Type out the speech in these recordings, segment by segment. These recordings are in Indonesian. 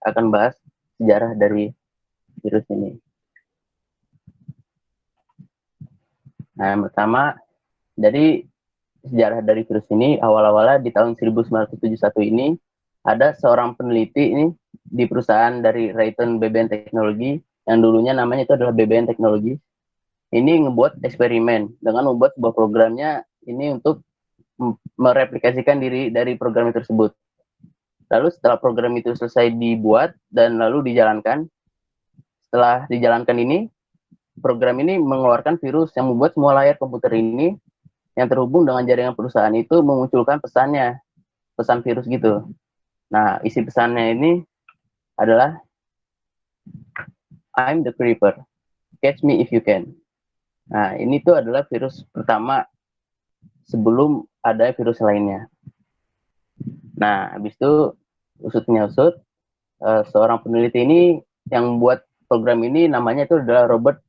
akan bahas sejarah dari virus ini. Nah, yang pertama, jadi sejarah dari virus ini awal-awalnya di tahun 1971 ini ada seorang peneliti ini di perusahaan dari Raytheon BBN Teknologi yang dulunya namanya itu adalah BBN Teknologi. Ini ngebuat eksperimen dengan membuat sebuah programnya ini untuk mereplikasikan diri dari program tersebut. Lalu setelah program itu selesai dibuat dan lalu dijalankan, setelah dijalankan ini, program ini mengeluarkan virus yang membuat semua layar komputer ini yang terhubung dengan jaringan perusahaan itu memunculkan pesannya, pesan virus gitu. Nah, isi pesannya ini adalah I'm the creeper, catch me if you can. Nah, ini tuh adalah virus pertama sebelum ada virus lainnya. Nah, habis itu usutnya usut, seorang peneliti ini yang buat program ini namanya itu adalah Robert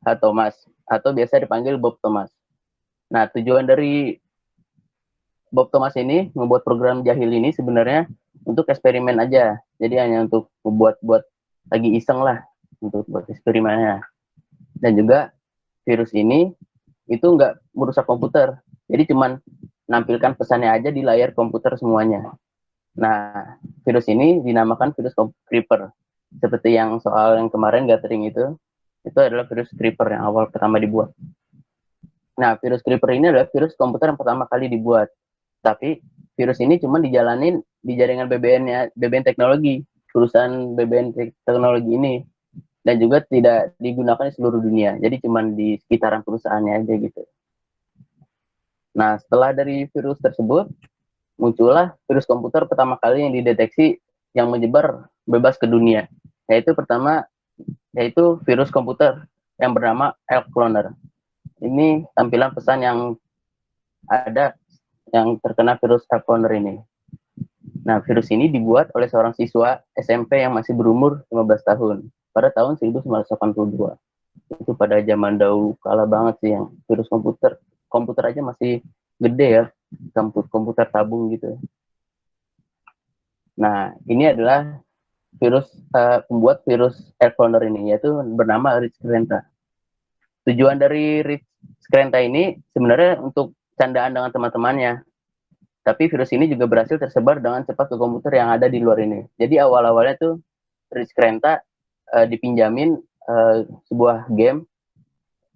H. Thomas atau biasa dipanggil Bob Thomas. Nah, tujuan dari Bob Thomas ini membuat program jahil ini sebenarnya untuk eksperimen aja. Jadi hanya untuk buat lagi iseng lah untuk buat eksperimennya. Dan juga virus ini itu nggak merusak komputer. Jadi cuman nampilkan pesannya aja di layar komputer semuanya. Nah, virus ini dinamakan virus Creeper. Seperti yang soal yang kemarin gathering itu adalah virus Creeper yang awal pertama dibuat. Nah, virus Creeper ini adalah virus komputer yang pertama kali dibuat. Tapi virus ini cuma dijalanin di jaringan BBN Teknologi, perusahaan BBN Teknologi ini. Dan juga tidak digunakan di seluruh dunia. Jadi cuma di sekitaran perusahaannya aja gitu. Nah, setelah dari virus tersebut, muncullah virus komputer pertama kali yang dideteksi yang menyebar bebas ke dunia. Yaitu virus komputer yang bernama Elk Cloner. Ini tampilan pesan yang ada yang terkena virus Elk Cloner ini. Nah, virus ini dibuat oleh seorang siswa SMP yang masih berumur 15 tahun pada tahun 1982. Itu pada zaman dahulu kala banget sih yang virus komputer aja masih gede ya, komputer tabung gitu. Nah, ini adalah pembuat virus Elk Cloner ini, yaitu bernama Rich Skrenta. Tujuan dari Rich Skrenta ini sebenarnya untuk candaan dengan teman-temannya. Tapi virus ini juga berhasil tersebar dengan cepat ke komputer yang ada di luar ini. Jadi awal-awalnya tuh Rich Skrenta dipinjamin sebuah game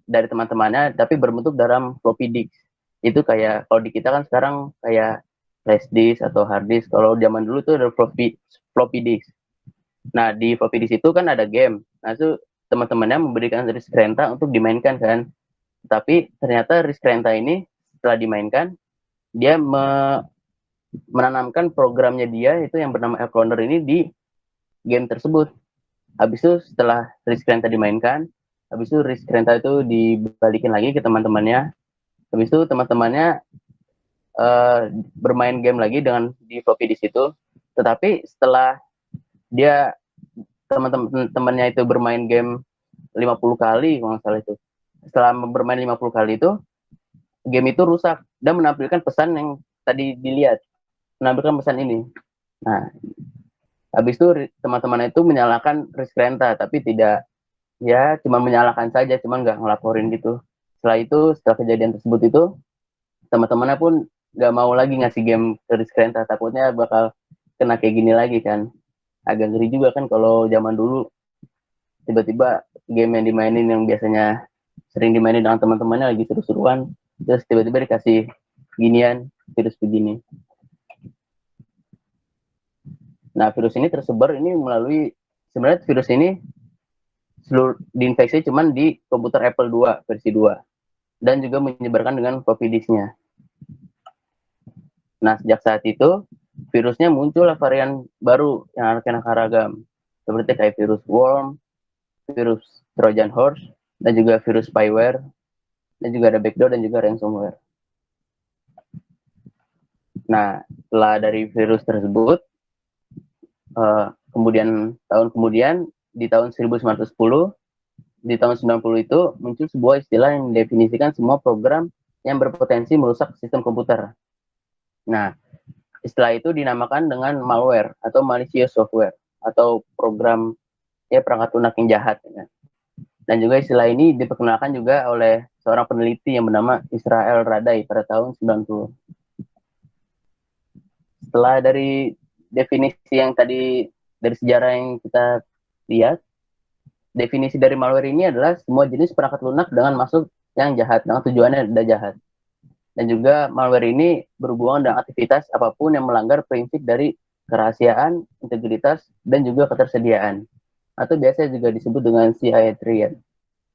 dari teman-temannya, tapi berbentuk dalam floppy disk. Itu kayak kalau di kita kan sekarang kayak flash disk atau hard disk. Kalau zaman dulu tuh ada floppy disk. Nah, di floppy disk itu kan ada game. Nah, itu teman-temannya memberikan Rich Skrenta untuk dimainkan kan. Tapi ternyata Rich Skrenta ini setelah dimainkan, dia menanamkan programnya dia itu yang bernama Elk Cloner ini di game tersebut. Habis itu setelah Rich Skrenta dimainkan, habis itu Rich Skrenta itu dibalikin lagi ke teman-temannya. Habis itu teman-temannya bermain game lagi dengan di floppy disk itu. Tetapi setelah dia teman-temannya itu bermain game 50 kali kalau nggak salah itu. Setelah bermain 50 kali itu, game itu rusak dan menampilkan pesan yang tadi dilihat. Menampilkan pesan ini. Nah, habis itu teman-teman itu menyalahkan Rich Skrenta, tapi tidak, ya cuma menyalahkan saja, cuma nggak ngelaporin gitu. Setelah kejadian tersebut itu, teman-temannya pun nggak mau lagi ngasih game ke Rich Skrenta, takutnya bakal kena kayak gini lagi kan. Agak ngeri juga kan kalau zaman dulu tiba-tiba game yang dimainin yang biasanya sering dimainin dengan teman-temannya lagi seru-seruan, terus tiba-tiba dikasih ginian, virus begini. Nah, virus ini tersebar ini sebenarnya virus ini diinfeksi cuman di komputer Apple 2 versi 2 dan juga menyebarkan dengan floppy disknya. Nah, sejak saat itu virusnya muncul varian baru yang aneka ragam seperti kayak virus worm, virus Trojan horse, dan juga virus spyware, dan juga ada backdoor dan juga ransomware. Nah, setelah dari virus tersebut, tahun kemudian di tahun 1910, di tahun 90 itu muncul sebuah istilah yang mendefinisikan semua program yang berpotensi merusak sistem komputer. Nah, Istilah itu dinamakan dengan malware atau malicious software atau program ya perangkat lunak yang jahat. Ya. Dan juga istilah ini diperkenalkan juga oleh seorang peneliti yang bernama Israel Radai pada tahun 90. Setelah dari definisi yang tadi dari sejarah yang kita lihat, definisi dari malware ini adalah semua jenis perangkat lunak dengan maksud yang jahat, dengan tujuannya ada jahat. Dan juga malware ini berhubungan dengan aktivitas apapun yang melanggar prinsip dari kerahasiaan, integritas, dan juga ketersediaan. Atau biasa juga disebut dengan CI3,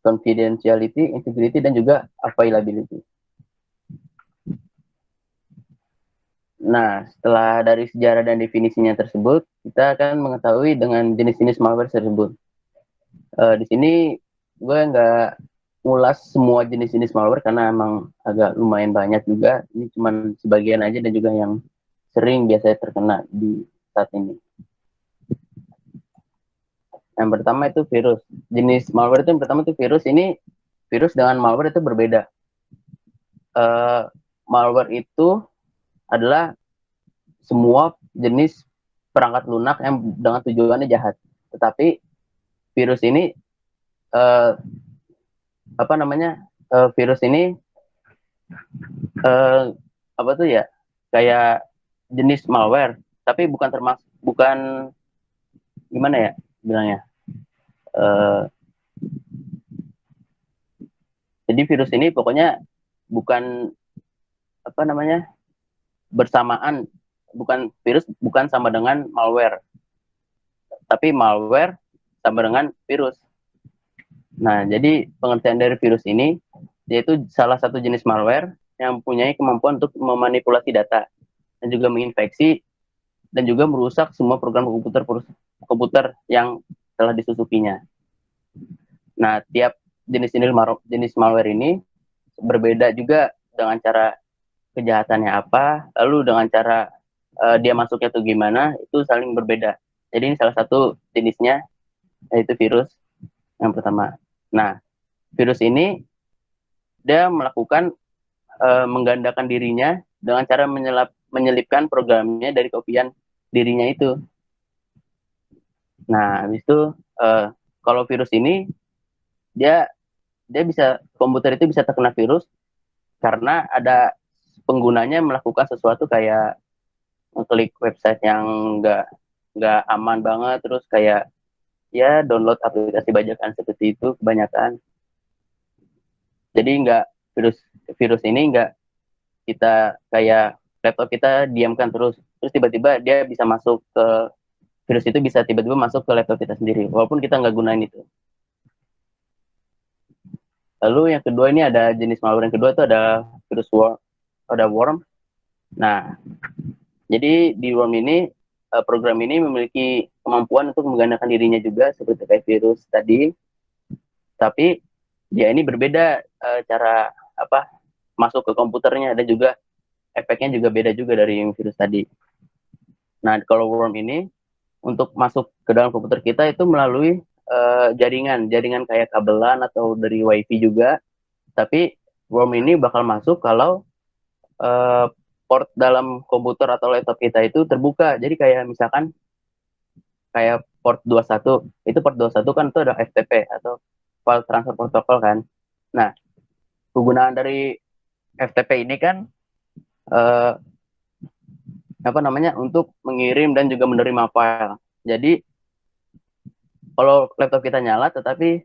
confidentiality, integrity, dan juga availability. Nah, setelah dari sejarah dan definisinya tersebut, kita akan mengetahui dengan jenis-jenis malware tersebut. Di sini gue nggak ngulas semua jenis-jenis malware karena emang agak lumayan banyak juga. Ini cuma sebagian aja dan juga yang sering biasanya terkena di saat ini. Yang pertama itu virus. Jenis malware itu yang pertama itu virus. Ini virus dengan malware itu berbeda. Malware itu adalah semua jenis perangkat lunak yang dengan tujuannya jahat. Tetapi virus ini virus ini apa tuh ya? Kayak jenis malware, tapi bukan gimana ya bilangnya. Jadi virus ini pokoknya bukan bersamaan, bukan virus bukan sama dengan malware, tapi malware sama dengan virus. Nah, jadi pengertian dari virus ini yaitu salah satu jenis malware yang mempunyai kemampuan untuk memanipulasi data dan juga menginfeksi dan juga merusak semua program komputer yang telah disusupinya. Nah, tiap jenis malware ini berbeda juga dengan cara kejahatannya apa, lalu dengan cara dia masuknya tuh gimana, itu saling berbeda. Jadi ini salah satu jenisnya, yaitu virus yang pertama. Nah, virus ini dia melakukan menggandakan dirinya dengan cara menyelipkan programnya dari kopian dirinya itu. Nah, habis itu kalau virus ini dia komputer itu bisa terkena virus karena ada penggunanya melakukan sesuatu kayak ngeklik website yang nggak aman banget, terus kayak ya download aplikasi bajakan seperti itu kebanyakan. Jadi nggak virus virus ini nggak kita kayak laptop kita diamkan terus tiba-tiba dia bisa masuk ke virus itu bisa tiba-tiba masuk ke laptop kita sendiri walaupun kita nggak gunain itu. Lalu yang kedua ini ada jenis malware yang kedua itu ada virus worm. Nah, jadi di worm ini program ini memiliki kemampuan untuk menggandakan dirinya juga seperti kayak virus tadi, tapi dia ini berbeda cara masuk ke komputernya dan juga efeknya juga beda juga dari yang virus tadi. Nah, kalau worm ini untuk masuk ke dalam komputer kita itu melalui jaringan kayak kabelan atau dari WiFi juga. Tapi worm ini bakal masuk kalau port dalam komputer atau laptop kita itu terbuka. Jadi kayak misalkan kayak port 21, itu port 21 kan itu ada FTP atau file transfer protocol kan. Nah, penggunaan dari FTP ini kan untuk mengirim dan juga menerima file. Jadi kalau laptop kita nyala tetapi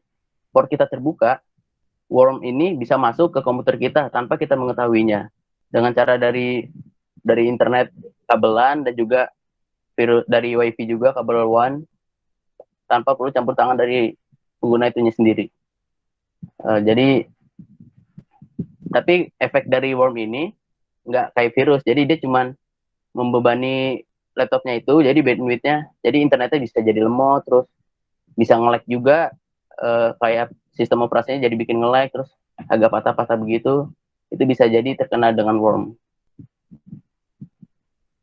port kita terbuka, worm ini bisa masuk ke komputer kita tanpa kita mengetahuinya dengan cara dari internet kabelan dan juga dari WiFi juga kabel WAN tanpa perlu campur tangan dari pengguna itunya sendiri. Jadi tapi efek dari worm ini nggak kayak virus, jadi dia cuma membebani laptopnya itu, jadi bandwidthnya, jadi internetnya bisa jadi lemot, terus bisa nge-lag juga, kayak sistem operasinya jadi bikin nge-lag, terus agak patah-patah begitu, itu bisa jadi terkena dengan worm.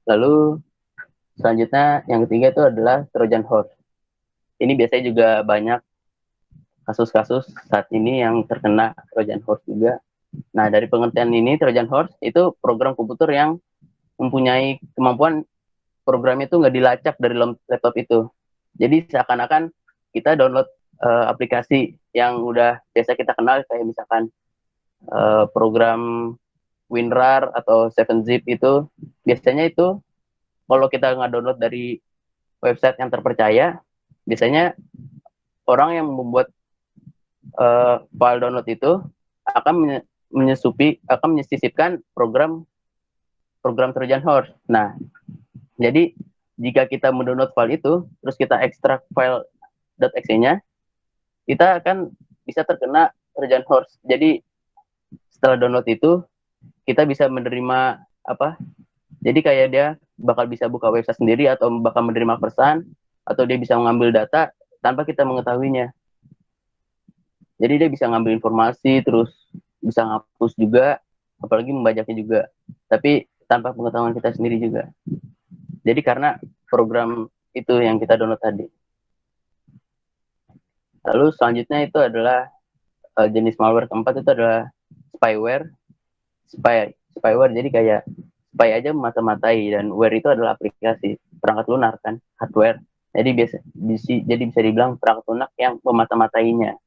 Lalu selanjutnya yang ketiga itu adalah Trojan horse. Ini biasanya juga banyak kasus-kasus saat ini yang terkena Trojan horse juga. Nah, dari pengertian ini Trojan horse itu program komputer yang mempunyai kemampuan program itu nggak dilacak dari laptop itu. Jadi seakan-akan kita download aplikasi yang udah biasa kita kenal, kayak misalkan program WinRAR atau 7zip itu, biasanya itu kalau kita nggak download dari website yang terpercaya, biasanya orang yang membuat file download itu akan menyisipkan program Trojan horse. Nah, jadi jika kita mendownload file itu, terus kita ekstrak file .exe-nya, kita akan bisa terkena Trojan horse. Jadi setelah download itu, kita bisa menerima apa? Jadi kayak dia bakal bisa buka website sendiri, atau bakal menerima pesan, atau dia bisa mengambil data tanpa kita mengetahuinya. Jadi dia bisa ngambil informasi, terus bisa ngapus juga, apalagi membajaknya juga. Tapi tanpa pengetahuan kita sendiri juga. Jadi karena program itu yang kita download tadi. Lalu selanjutnya itu adalah jenis malware keempat, itu adalah spyware. Spyware jadi kayak spy aja memata-matai, dan ware itu adalah aplikasi, perangkat lunak kan, hardware. Jadi bisa dibilang perangkat lunak yang memata-matainya.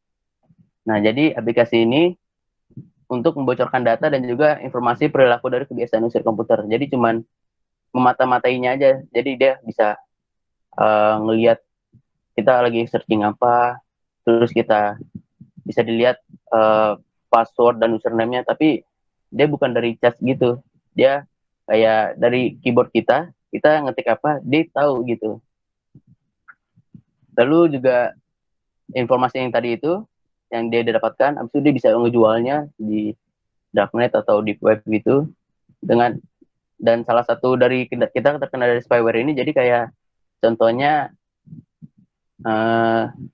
Nah, jadi aplikasi ini untuk membocorkan data dan juga informasi perilaku dari kebiasaan user komputer. Jadi cuman memata-matainya aja. Jadi dia bisa ngelihat kita lagi searching apa, terus kita bisa dilihat password dan username-nya, tapi dia bukan dari chat gitu. Dia kayak dari keyboard kita ngetik apa, dia tahu gitu. Lalu juga informasi yang tadi itu, yang dia dapatkan, habis itu dia bisa ngejualnya di darknet atau deep web gitu. Dan salah satu dari kita terkena dari spyware ini, jadi kayak contohnya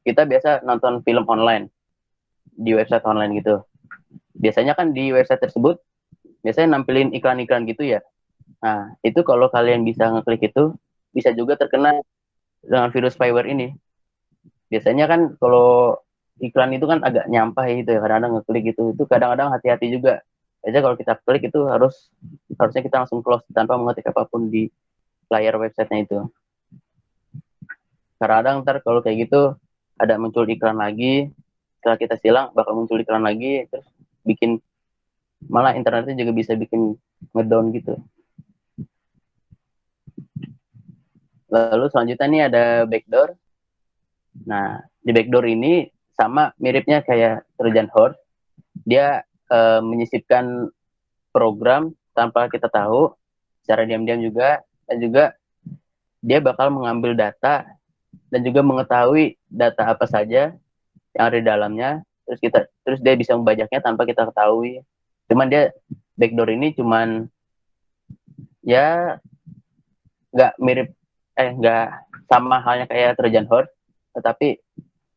kita biasa nonton film online di website online gitu. Biasanya kan di website tersebut biasanya nampilin iklan-iklan gitu ya. Nah, itu kalau kalian bisa ngeklik itu, bisa juga terkena dengan virus spyware ini. Biasanya kan kalau iklan itu kan agak nyampah gitu ya, kadang-kadang ngeklik gitu. Itu kadang-kadang hati-hati juga. Biasanya kalau kita klik itu harusnya kita langsung close tanpa mengetik apapun di layar websitenya itu. Kadang-kadang ntar kalau kayak gitu ada muncul iklan lagi, setelah kita silang bakal muncul iklan lagi, terus bikin malah internetnya juga bisa bikin ngedown gitu. Lalu selanjutnya nih ada backdoor. Nah, di backdoor ini sama miripnya kayak Trojan horse. Dia menyisipkan program tanpa kita tahu, secara diam-diam juga, dan juga dia bakal mengambil data dan juga mengetahui data apa saja yang ada di dalamnya, terus dia bisa membajaknya tanpa kita ketahui. Cuman dia backdoor ini cuman ya nggak sama halnya kayak Trojan horse, tetapi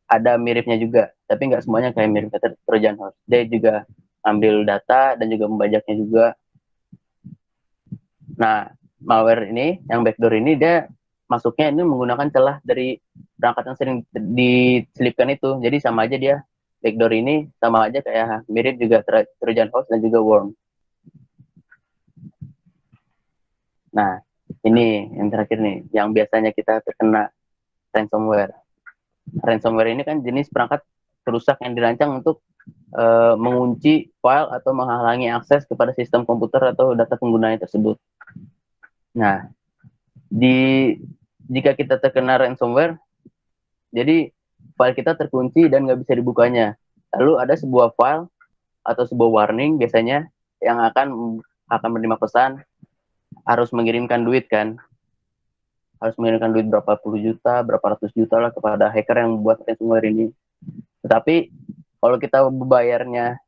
ada miripnya juga, tapi nggak semuanya kayak mirip Trojan horse. Dia juga ambil data dan juga membajaknya juga. Nah, malware ini, yang backdoor ini, dia masuknya ini menggunakan celah dari perangkat yang sering diselipkan itu. Jadi sama aja dia, backdoor ini sama aja kayak mirip juga Trojan horse dan juga worm. Nah, ini yang terakhir nih, yang biasanya kita terkena ransomware. Ransomware ini kan jenis perangkat perusak yang dirancang untuk mengunci file atau menghalangi akses kepada sistem komputer atau data penggunanya tersebut. Nah, jika kita terkena ransomware, jadi file kita terkunci dan nggak bisa dibukanya. Lalu ada sebuah file atau sebuah warning biasanya yang akan menerima pesan harus mengirimkan duit kan, harus mengirimkan duit berapa puluh juta, berapa ratus juta lah kepada hacker yang membuat ransomware ini. Tetapi kalau kita bayarnya,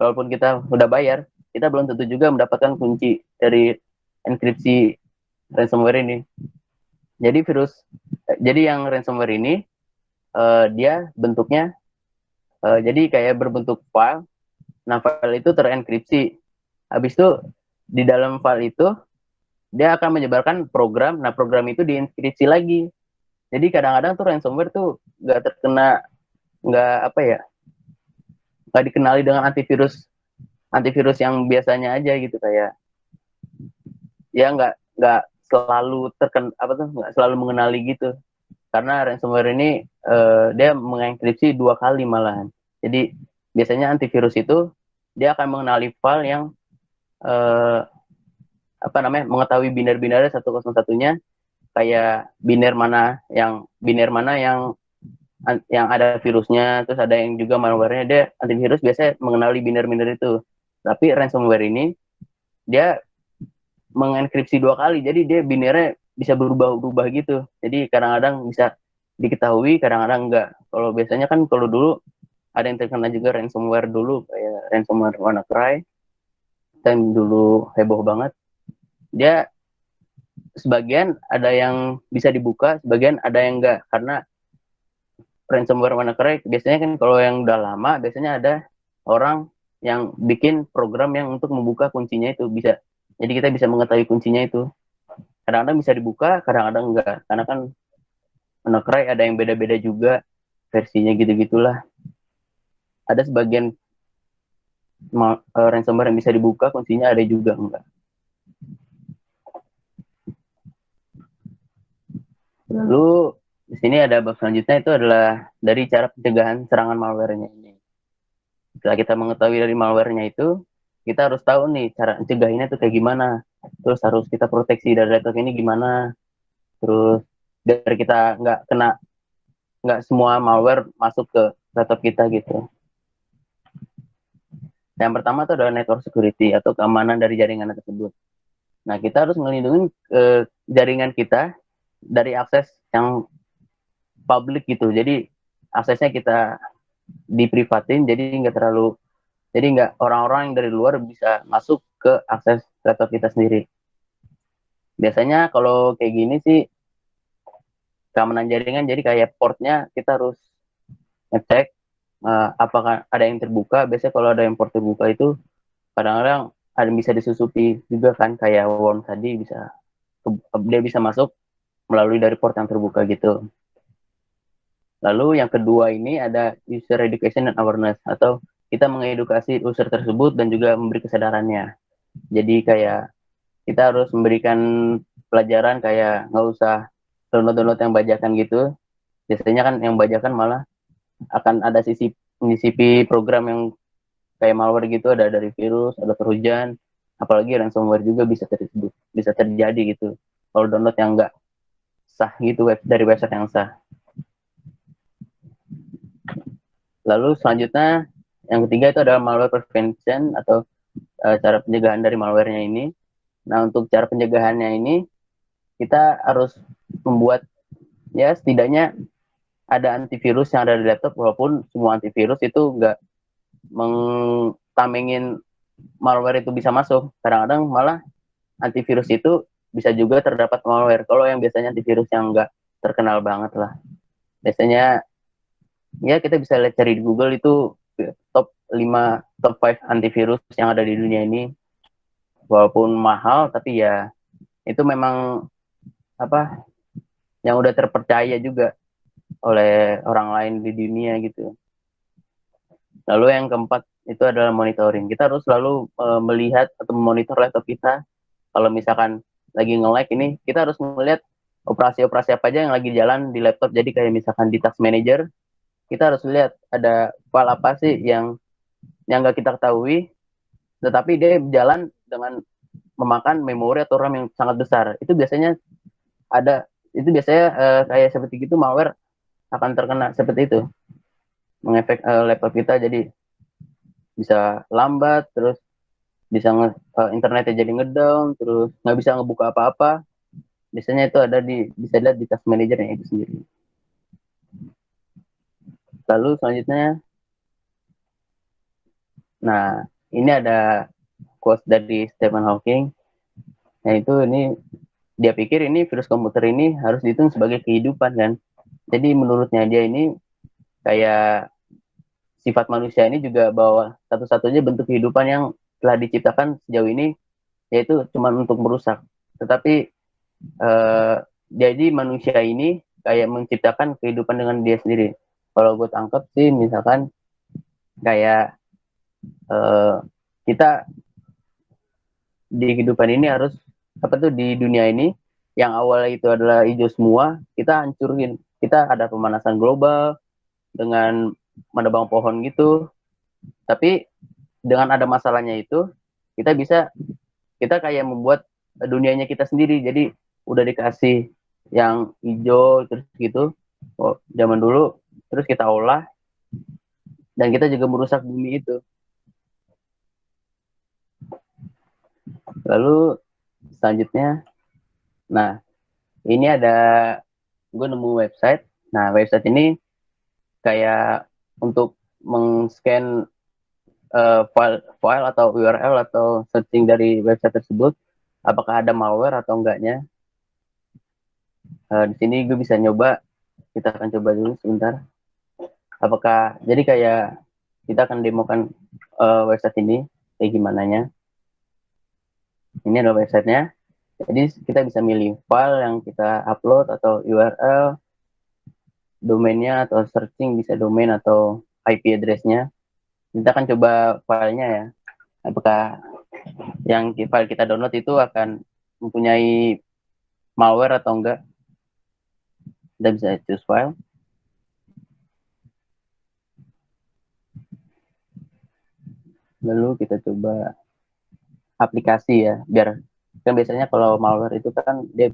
walaupun kita udah bayar, kita belum tentu juga mendapatkan kunci dari enkripsi ransomware ini. Jadi yang ransomware ini dia bentuknya jadi kayak berbentuk file. Nah, file itu terenkripsi. Habis itu di dalam file itu dia akan menyebarkan program. Nah, program itu dienkripsi lagi. Jadi kadang-kadang tuh ransomware tuh nggak dikenali dengan antivirus yang biasanya aja gitu, kayak ya nggak selalu nggak selalu mengenali gitu, karena ransomware ini dia mengenkripsi 2 kali malahan. Jadi biasanya antivirus itu dia akan mengenali file yang eh, mengetahui biner-binernya 101-nya, kayak biner mana yang ada virusnya, terus ada yang juga malwarenya. Dia antivirus biasanya mengenali biner-biner itu. Tapi ransomware ini dia mengenkripsi 2 kali, jadi dia binernya bisa berubah-ubah gitu. Jadi kadang-kadang bisa diketahui, kadang-kadang enggak. Kalau biasanya kan kalau dulu ada yang terkena juga ransomware dulu, kayak ransomware WannaCry, dan dulu heboh banget. Dia sebagian ada yang bisa dibuka, sebagian ada yang enggak, karena ransomware WannaCry biasanya kan kalau yang udah lama biasanya ada orang yang bikin program yang untuk membuka kuncinya itu bisa. Jadi kita bisa mengetahui kuncinya itu. Kadang-kadang bisa dibuka, kadang-kadang enggak. Karena kan WannaCry ada yang beda-beda juga versinya gitu-gitulah. Ada sebagian ransomware yang bisa dibuka kuncinya, ada juga enggak. Lalu di sini ada bab selanjutnya, itu adalah dari cara pencegahan serangan malware-nya ini. Setelah kita mengetahui dari malware-nya itu, kita harus tahu nih cara pencegahannya itu kayak gimana. Terus harus kita proteksi dari laptop ini gimana. Terus biar kita nggak semua malware masuk ke laptop kita gitu. Yang pertama itu adalah network security atau keamanan dari jaringan tersebut. Nah, kita harus melindungi jaringan kita dari akses yang publik gitu. Jadi aksesnya kita diprivatin, jadi nggak orang-orang yang dari luar bisa masuk ke akses laptop kita sendiri. Biasanya kalau kayak gini sih keamanan jaringan, jadi kayak portnya kita harus ngecek apakah ada yang terbuka. Biasanya kalau ada yang port terbuka itu kadang-kadang ada bisa disusupi juga kan, kayak worm tadi dia bisa masuk melalui dari port yang terbuka gitu. Lalu yang kedua ini ada user education and awareness, atau kita mengedukasi user tersebut dan juga memberi kesadarannya. Jadi kayak kita harus memberikan pelajaran, kayak nggak usah download yang bajakan gitu. Biasanya kan yang bajakan malah akan ada sisi program yang kayak malware gitu, ada dari virus, ada trojan, apalagi ransomware juga bisa terjadi gitu. Kalau download yang nggak sah gitu, dari website yang sah. Lalu selanjutnya yang ketiga itu adalah malware prevention, atau cara pencegahan dari malwarenya ini. Nah, untuk cara pencegahannya ini kita harus membuat, ya setidaknya ada antivirus yang ada di laptop, walaupun semua antivirus itu nggak mengtamengin malware itu bisa masuk. Kadang-kadang malah antivirus itu bisa juga terdapat malware. Kalau yang biasanya antivirus yang nggak terkenal banget lah, biasanya ya kita bisa lihat, cari di Google itu top 5, top 5 antivirus yang ada di dunia ini. Walaupun mahal, tapi ya itu memang apa yang udah terpercaya juga oleh orang lain di dunia gitu. Lalu yang keempat itu adalah monitoring. Kita harus selalu melihat atau memonitor laptop kita. Kalau misalkan lagi nge-lag ini, kita harus melihat operasi-operasi apa aja yang lagi jalan di laptop. Jadi kayak misalkan di task manager, kita harus lihat ada file apa sih yang nggak kita ketahui, tetapi dia jalan dengan memakan memori atau RAM yang sangat besar. Itu biasanya kayak seperti itu, malware akan terkena seperti itu, mengefek laptop kita, jadi bisa lambat, terus internetnya jadi ngedown, terus nggak bisa ngebuka apa-apa. Biasanya itu bisa dilihat di task manager itu sendiri. Lalu selanjutnya, nah ini ada quote dari Stephen Hawking. Nah ini dia pikir ini virus komputer ini harus dihitung sebagai kehidupan kan. Jadi menurutnya dia ini kayak sifat manusia ini juga bahwa satu-satunya bentuk kehidupan yang telah diciptakan sejauh ini yaitu cuma untuk merusak. Tetapi jadi manusia ini kayak menciptakan kehidupan dengan dia sendiri. Kalau gue tangkap sih, misalkan kayak kita di kehidupan ini harus apa tuh di dunia ini yang awalnya itu adalah hijau semua, kita hancurin. Kita ada pemanasan global dengan menebang pohon gitu. Tapi dengan ada masalahnya itu, kita bisa kita kayak membuat dunianya kita sendiri. Jadi udah dikasih yang hijau terus gitu. Oh, zaman dulu terus kita olah dan kita juga merusak bumi itu. Lalu selanjutnya, nah ini ada gue nemu website. Nah website ini kayak untuk mengscan file atau URL atau searching dari website tersebut, apakah ada malware atau enggaknya. Di sini gue bisa nyoba, kita akan coba dulu sebentar. Apakah jadi kayak kita akan demokan website ini kayak gimana nya. Ini adalah websitenya. Jadi kita bisa milih file yang kita upload atau URL, domainnya atau searching bisa domain atau IP address-nya. Kita akan coba filenya ya. Apakah yang file kita download itu akan mempunyai malware atau enggak. Kita bisa choose file. Lalu kita coba aplikasi ya, biar kan biasanya kalau malware itu kan dia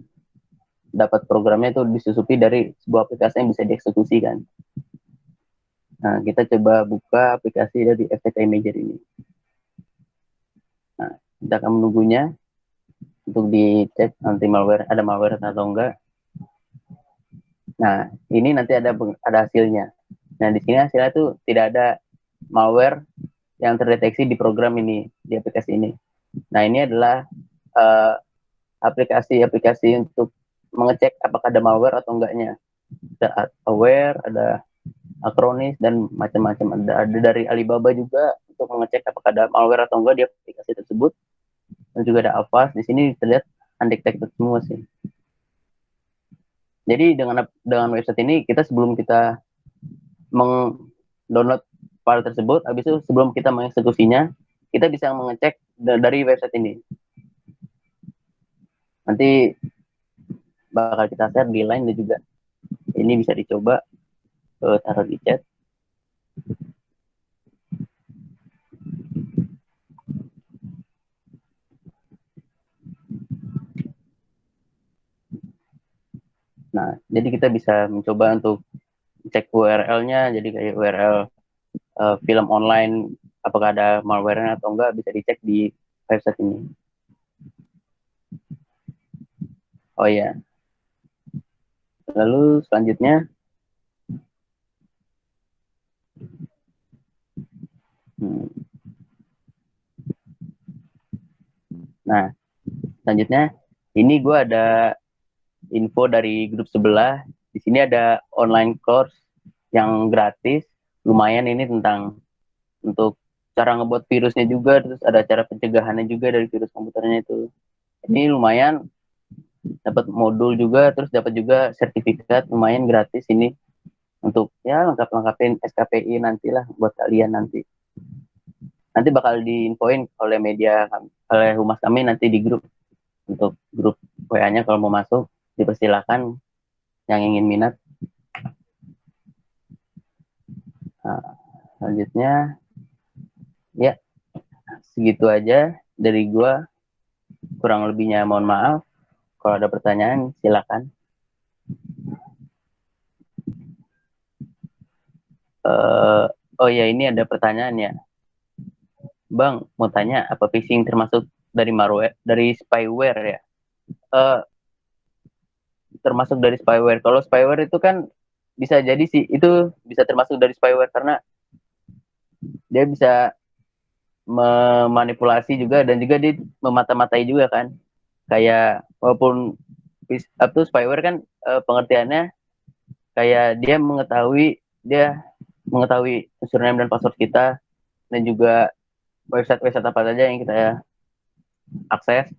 dapat programnya itu disusupi dari sebuah aplikasi yang bisa dieksekusi kan. Nah, kita coba buka aplikasi dari FTK Imager ini. Nah, kita akan menunggunya untuk dicek nanti malware ada malware atau enggak. Nah, ini nanti ada hasilnya. Nah, di sini hasilnya tuh tidak ada malware yang terdeteksi di program ini, di aplikasi ini. Nah, ini adalah aplikasi-aplikasi untuk mengecek apakah ada malware atau enggaknya. Ada Aware, ada Acronis, dan macam-macam. Ada dari Alibaba juga untuk mengecek apakah ada malware atau enggak di aplikasi tersebut. Dan juga ada Avast. Di sini terlihat undetected semua sih. Jadi dengan website ini kita sebelum kita download file tersebut, habis itu sebelum kita mengeksekusinya, kita bisa mengecek dari website ini. Nanti bakal kita share di line dan juga ini bisa dicoba taruh di chat. Nah, jadi kita bisa mencoba untuk cek URL-nya, jadi kayak URL film online, apakah ada malware atau enggak, bisa dicek di website ini. Oh ya, lalu selanjutnya, nah selanjutnya ini gue ada info dari grup sebelah. Di sini ada online course yang gratis, lumayan ini tentang untuk cara ngebuat virusnya juga, terus ada cara pencegahannya juga dari virus komputernya itu. Ini lumayan, dapat modul juga, terus dapat juga sertifikat lumayan gratis ini untuk ya lengkapin SKPI nantilah buat kalian nanti. Nanti bakal diinfoin oleh media oleh humas kami nanti di grup, untuk grup WA-nya kalau mau masuk dipersilakan yang ingin minat. Nah, selanjutnya ya segitu aja dari gua, kurang lebihnya mohon maaf. Kalau ada pertanyaan silakan. Oh ya, ini ada pertanyaan ya, Bang, mau tanya apa phishing termasuk dari malware, dari spyware ya? Uh, Termasuk dari spyware. Kalau spyware itu kan bisa jadi sih itu bisa termasuk dari spyware karena dia bisa memanipulasi juga dan juga dia memata-matai juga kan. Kayak walaupun itu spyware kan pengertiannya kayak dia mengetahui username dan password kita dan juga website-website apa saja yang kita akses.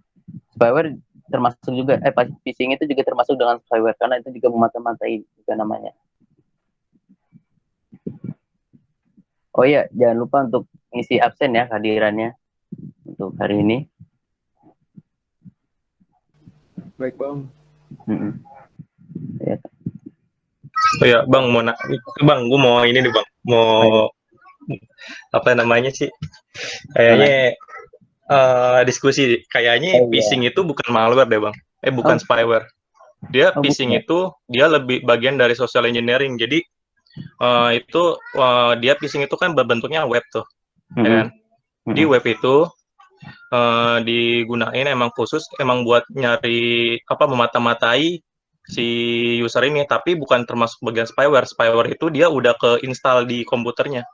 Spyware termasuk juga phishing itu juga termasuk dengan spyware karena itu juga memata-matai juga namanya. Oh iya, jangan lupa untuk ngisi absen ya kehadirannya untuk hari ini. Baik Bang. Ya. Oh ya Bang, Bang, gue mau ini nih Bang, mau apa namanya sih? Kayaknya diskusi. Kayaknya phishing itu bukan malware deh Bang. Bukan spyware. Dia phishing itu dia lebih bagian dari social engineering. Jadi dia phishing itu kan berbentuknya web tuh, ya kan? Di web itu digunain emang khusus emang buat nyari memata-matai si user ini, tapi bukan termasuk bagian spyware. Spyware itu dia udah ke install di komputernya.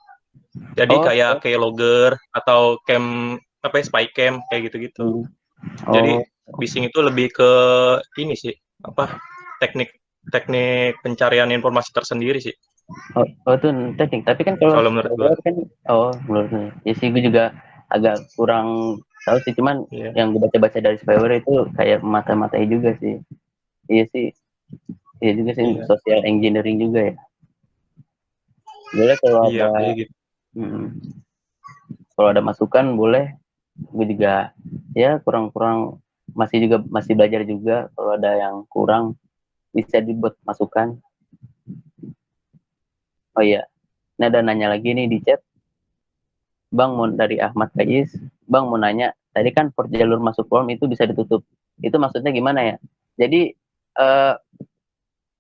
Jadi kayak keylogger atau spycam kayak gitu-gitu. Jadi phishing itu lebih ke ini sih, teknik pencarian informasi tersendiri sih. Itu teknik. Tapi kan kalau menurut gue kan, menurutnya ya sih gue juga agak kurang tahu sih. Cuman yang gue baca-baca dari spyware itu kayak mata-matai juga sih. Iya sih. Iya juga sih, social engineering juga ya. Boleh kalau ada gitu. Kalau ada masukan boleh. Gue juga ya kurang-kurang masih belajar juga. Kalau ada yang kurang bisa dibuat masukan. Oh iya, ini ada nanya lagi nih di chat. Bang, mau dari Ahmad Kais. Bang mau nanya, tadi kan port jalur masuk form itu bisa ditutup. Itu maksudnya gimana ya? Jadi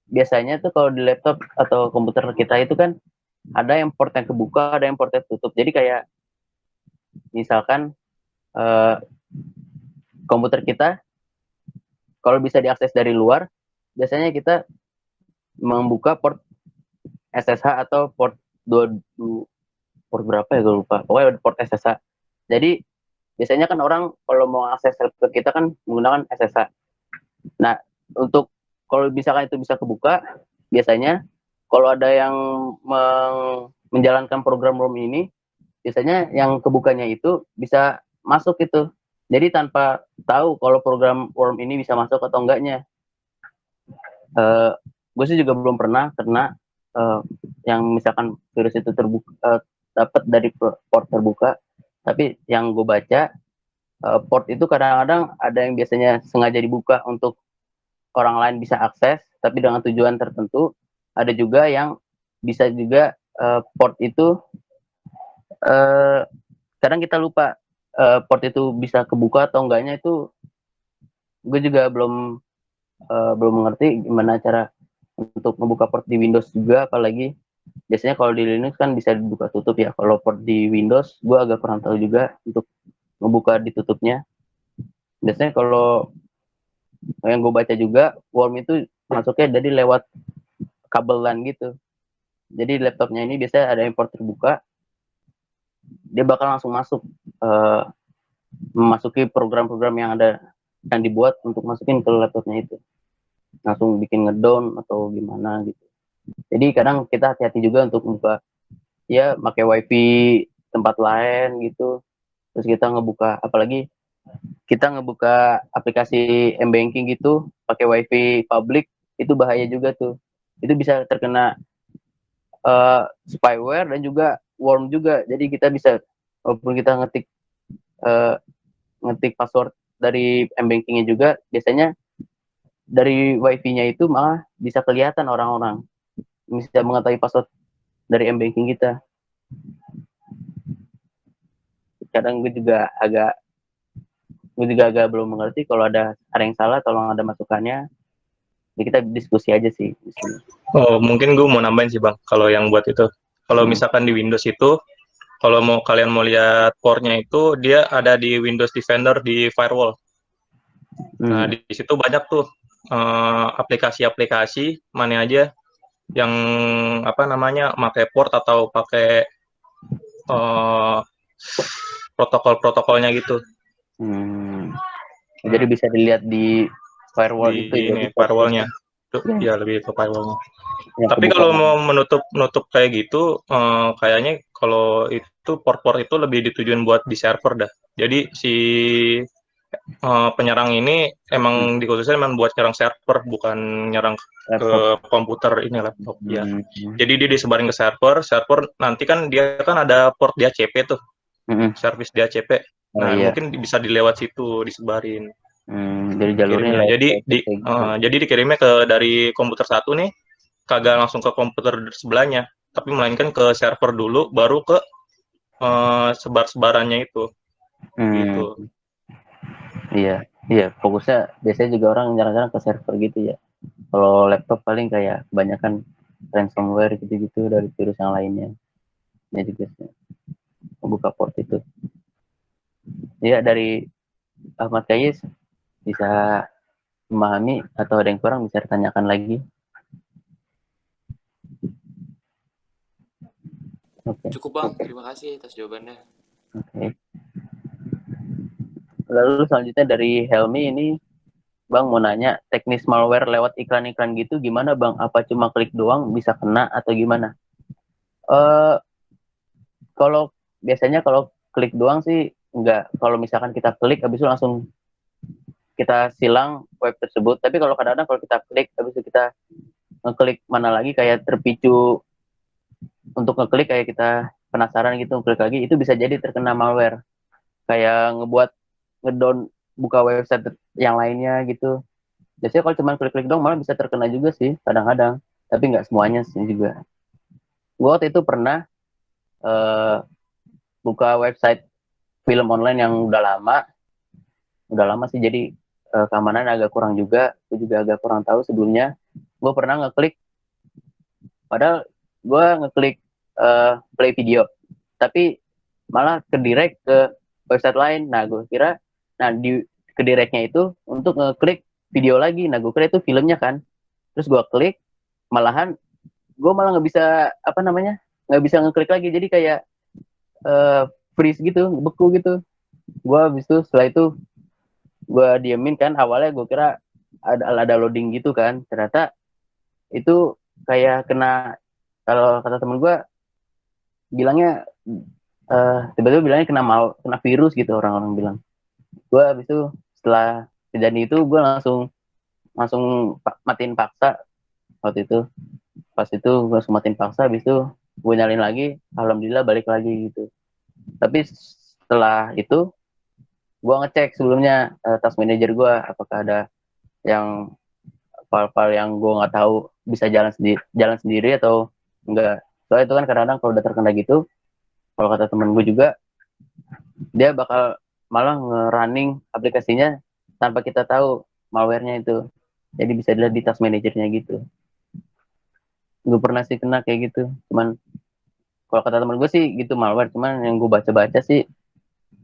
biasanya tuh kalau di laptop atau komputer kita itu kan ada yang port yang kebuka, ada yang port yang tutup. Jadi kayak misalkan komputer kita kalau bisa diakses dari luar, biasanya kita membuka port SSH atau port 22, port berapa ya gue lupa. Pokoknya port SSH. Jadi biasanya kan orang kalau mau akses laptop kita kan menggunakan SSH. Nah, untuk kalau misalkan itu bisa kebuka, biasanya kalau ada yang menjalankan program ROM ini, biasanya yang kebukanya itu bisa masuk itu. Jadi tanpa tahu kalau program worm ini bisa masuk atau enggaknya. Gue sih juga belum pernah kena yang misalkan virus itu dapat dari port terbuka. Tapi yang gue baca, port itu kadang-kadang ada yang biasanya sengaja dibuka untuk orang lain bisa akses, tapi dengan tujuan tertentu. Ada juga yang bisa juga port itu kadang kita lupa port itu bisa kebuka atau enggaknya. Itu gue juga belum mengerti gimana cara untuk membuka port di Windows juga, apalagi biasanya kalau di Linux kan bisa dibuka tutup ya. Kalau port di Windows gue agak kurang tahu juga untuk membuka ditutupnya. Biasanya kalau yang gue baca juga, worm itu masuknya dari lewat kabel LAN gitu. Jadi laptopnya ini biasanya ada yang port terbuka, dia bakal langsung masuk memasuki program-program yang dibuat untuk masukin ke laptopnya itu, langsung bikin ngedown atau gimana gitu. Jadi kadang kita hati-hati juga untuk buka ya pakai wifi tempat lain gitu. Terus kita ngebuka, apalagi kita ngebuka aplikasi m-banking gitu pakai wifi publik, itu bahaya juga tuh. Itu bisa terkena spyware dan juga worm juga. Jadi kita bisa, walaupun kita ngetik password dari m-bankingnya juga, biasanya dari wifi-nya itu malah bisa kelihatan orang-orang bisa mengetahui password dari m-banking kita. Kadang gue juga agak belum mengerti. Kalau ada yang salah, tolong ada masukannya. Jadi kita diskusi aja sih. Oh, mungkin gue mau nambahin sih Bang, kalau yang buat itu. Kalau misalkan di Windows itu, kalau kalian mau lihat portnya itu, dia ada di Windows Defender di firewall. Nah, di situ banyak tuh aplikasi-aplikasi mana aja yang pakai port atau pakai protokol-protokolnya gitu. Jadi bisa dilihat di firewall itu ya, ini firewallnya. Ya lebih ke firewallnya. Tapi kalau mau menutup kayak gitu, kayaknya kalau itu port-port itu lebih ditujuin buat di server dah. Jadi si penyerang ini emang dikhususkan emang buat nyerang server, bukan nyerang ke komputer ini laptop ya. Jadi dia disebarin ke server nanti kan dia kan ada port DHCP tuh, service DHCP. Nah mungkin bisa dilewat situ disebarin. Dari jalurnya kirimnya. lewat Jadi kayak gitu. jadi dikirimnya dari komputer satu nih, kagak langsung ke komputer sebelahnya, tapi melainkan ke server dulu, baru ke sebar-sebarannya itu, Hmm, gitu. iya, iya. Fokusnya biasanya juga orang jarang-jarang ke server gitu ya. Kalau laptop paling kayak kebanyakan ransomware gitu-gitu dari virus yang lainnya. Ya juga sih. Membuka port itu. Ya dari Ahmad Kayes bisa memahami atau ada yang kurang bisa ditanyakan lagi. Oke, Cukup Bang, terima kasih atas jawabannya. oke. Lalu selanjutnya dari Helmi ini, Bang mau nanya, teknis malware lewat iklan-iklan gitu gimana Bang? Apa cuma klik doang bisa kena atau gimana? Eh kalau biasanya kalau klik doang sih enggak. Kalau misalkan kita klik habis itu langsung kita silang web tersebut. Tapi kalau kadang-kadang kalau kita klik habis itu kita ngeklik mana lagi kayak terpicu untuk ngeklik kayak kita penasaran gitu ngeklik lagi itu bisa jadi terkena malware. Kayak ngebuat ngedown buka website yang lainnya gitu. Biasanya kalau cuma klik-klik dong malah bisa terkena juga sih kadang-kadang. Tapi nggak semuanya sih juga. Gue waktu itu pernah uh, buka website film online yang udah lama sih jadi keamanan agak kurang juga. Gue juga agak kurang tahu sebelumnya. Gue pernah ngeklik, padahal gue ngeklik play video, tapi malah ke direct ke website lain. Nah gue kira, nah di ke directnya itu untuk ngeklik video lagi. Nah gue kira itu filmnya kan. Terus gue klik, malahan gue malah nggak bisa apa namanya nggak bisa ngeklik lagi jadi kayak freeze gitu beku gitu gue habis itu setelah itu gue diemin kan awalnya gue kira ada loading gitu kan ternyata itu kayak kena kalau kata temen gue bilangnya tiba-tiba bilangnya kena virus gitu orang-orang bilang gue habis itu setelah kejadian itu gue langsung langsung matiin paksa waktu itu pas itu gue langsung matiin paksa habis itu gue nyalin lagi alhamdulillah balik lagi gitu tapi setelah itu gue ngecek sebelumnya task manager gue apakah ada yang file-file yang gue nggak tahu bisa jalan sendiri atau enggak soalnya itu kan kadang-kadang kalau udah terkena gitu kalau kata temen gue juga dia bakal malah nge-running aplikasinya tanpa kita tahu malware-nya itu jadi bisa dilihat di task manajernya gitu gue pernah sih kena kayak gitu cuman kalau kata temen gue sih gitu malware cuman yang gue baca-baca sih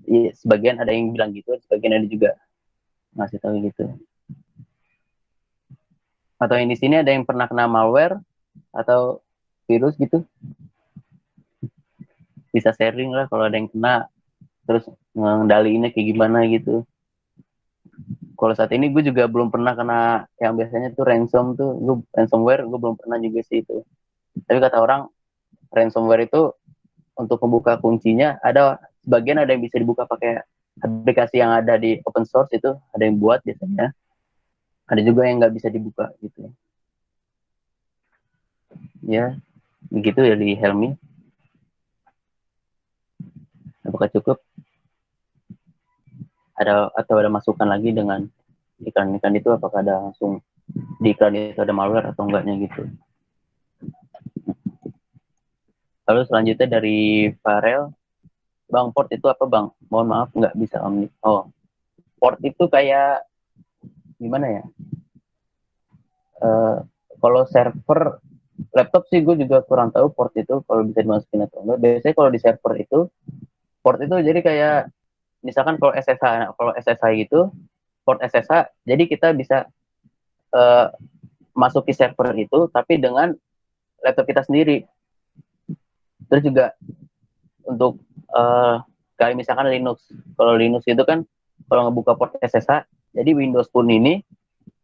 ya, sebagian ada yang bilang gitu sebagian ada juga ngasih tahu gitu atau yang di sini ada yang pernah kena malware atau virus gitu bisa sharing lah kalau ada yang kena terus ngendaliinnya kayak gimana gitu kalau saat ini gue juga belum pernah kena yang biasanya tuh ransomware gue belum pernah juga sih itu tapi kata orang ransomware itu untuk membuka kuncinya ada sebagian ada yang bisa dibuka pakai aplikasi yang ada di open source itu ada yang buat biasanya ada juga yang nggak bisa dibuka gitu ya begitu ya di Helmi apakah cukup ada atau ada masukan lagi dengan iklan-iklan itu apakah ada langsung di iklan itu ada malware atau enggaknya gitu lalu selanjutnya dari Farel bang port itu apa bang mohon maaf nggak bisa omni oh port itu kayak gimana ya uh, kalau server laptop sih gue juga kurang tahu port itu kalau bisa dimasukin atau enggak biasanya kalau di server itu port itu jadi kayak misalkan kalau SSH gitu port SSH jadi kita bisa uh, masuki server itu tapi dengan laptop kita sendiri terus juga untuk kayak misalkan Linux kalau Linux itu kan kalau ngebuka port SSH jadi Windows pun ini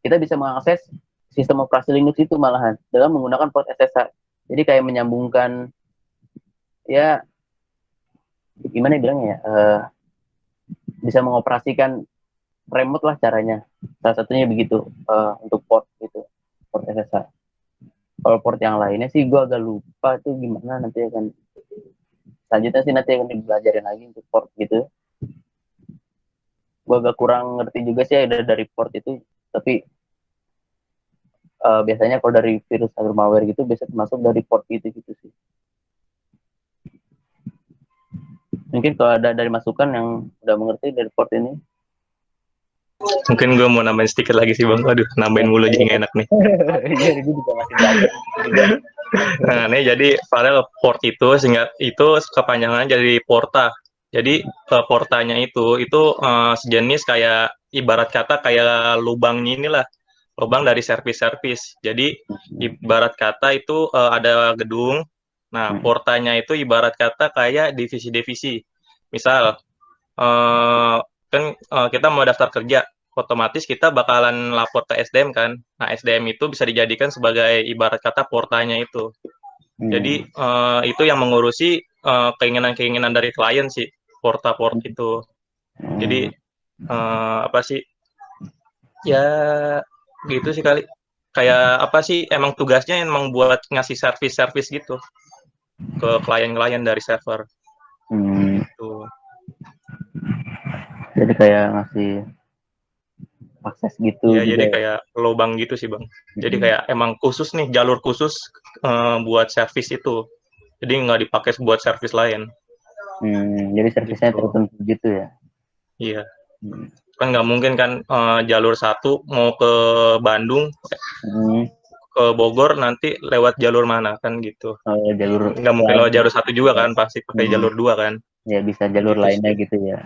kita bisa mengakses sistem operasi Linux itu malahan dengan menggunakan port SSH jadi kayak menyambungkan ya gimana bilangnya ya bisa mengoperasikan remote lah caranya salah satunya begitu untuk port gitu port SSH kalau port yang lainnya sih gue agak lupa tuh gimana nanti akan selanjutnya sih nanti akan dibelajarin lagi untuk port gitu Gue agak kurang ngerti juga sih ada dari port itu, tapi biasanya kalau dari virus atau malware gitu biasa masuk dari port gitu sih. Mungkin kalau ada dari masukan yang udah mengerti dari port ini. Mungkin gue mau nambahin sedikit lagi sih bang. Aduh, nambahin mulu jadi nggak enak nih. Iya, ini juga masih belajar juga. Nah, ini jadi padahal port itu sehingga itu kepanjangan jadi porta. Jadi portanya itu sejenis kayak ibarat kata kayak lubangnya inilah, lubang dari servis-servis. Jadi ibarat kata itu ada gedung. Nah, portanya itu ibarat kata kayak divisi-divisi. Misal kan kita mau daftar kerja, otomatis kita bakalan lapor ke SDM kan. Nah, SDM itu bisa dijadikan sebagai ibarat kata portanya itu. Jadi itu yang mengurusi keinginan-keinginan dari klien sih, port itu. Jadi apa sih? Ya gitu sih kali. Kayak apa sih? Emang tugasnya emang buat ngasih servis-servis gitu ke klien-klien dari server. Gitu. Jadi kayak ngasih akses gitu Ya, juga. jadi kayak lubang gitu sih bang. Jadi kayak emang khusus nih jalur khusus buat servis itu. Jadi nggak dipakai buat servis lain. Jadi servisnya Gitu. tertentu gitu ya. Iya. Kan nggak mungkin kan jalur satu mau ke Bandung, ke Bogor nanti lewat jalur mana kan gitu. Jalur Nggak mungkin lain lewat jalur satu juga kan, pasti pakai jalur dua kan. ya, bisa jalur Gitu lainnya sih. gitu ya.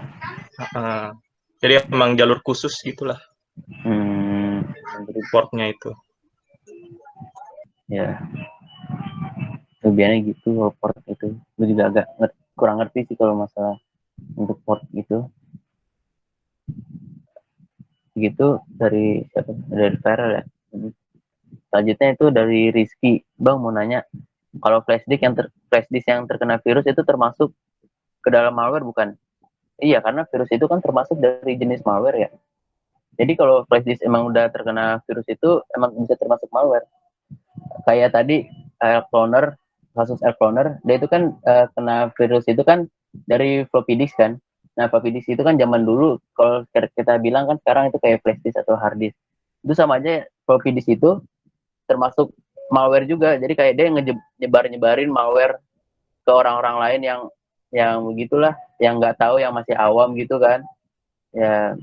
Jadi emang jalur khusus gitulah portnya itu. Ya, lebihannya gitu kalau port itu. Gue juga agak kurang ngerti sih kalau masalah untuk port gitu. Gitu dari siapa? Dari Farel ya. Selanjutnya itu dari Rizky. Bang mau nanya, kalau flash disk yang terkena virus itu termasuk ke dalam malware bukan? Iya, karena virus itu kan termasuk dari jenis malware ya. Jadi kalau flash disk emang udah terkena virus itu emang bisa termasuk malware. Kayak tadi Cloner, kasus Cloner, dia itu kan kena virus itu kan dari floppy disk kan. Nah, floppy disk itu kan zaman dulu kalau kita bilang kan sekarang itu kayak flash disk atau hard disk. Itu sama aja, floppy disk itu termasuk malware juga. Jadi kayak dia nyebarin malware ke orang-orang lain yang begitulah, yang nggak tahu, yang masih awam gitu kan. Ya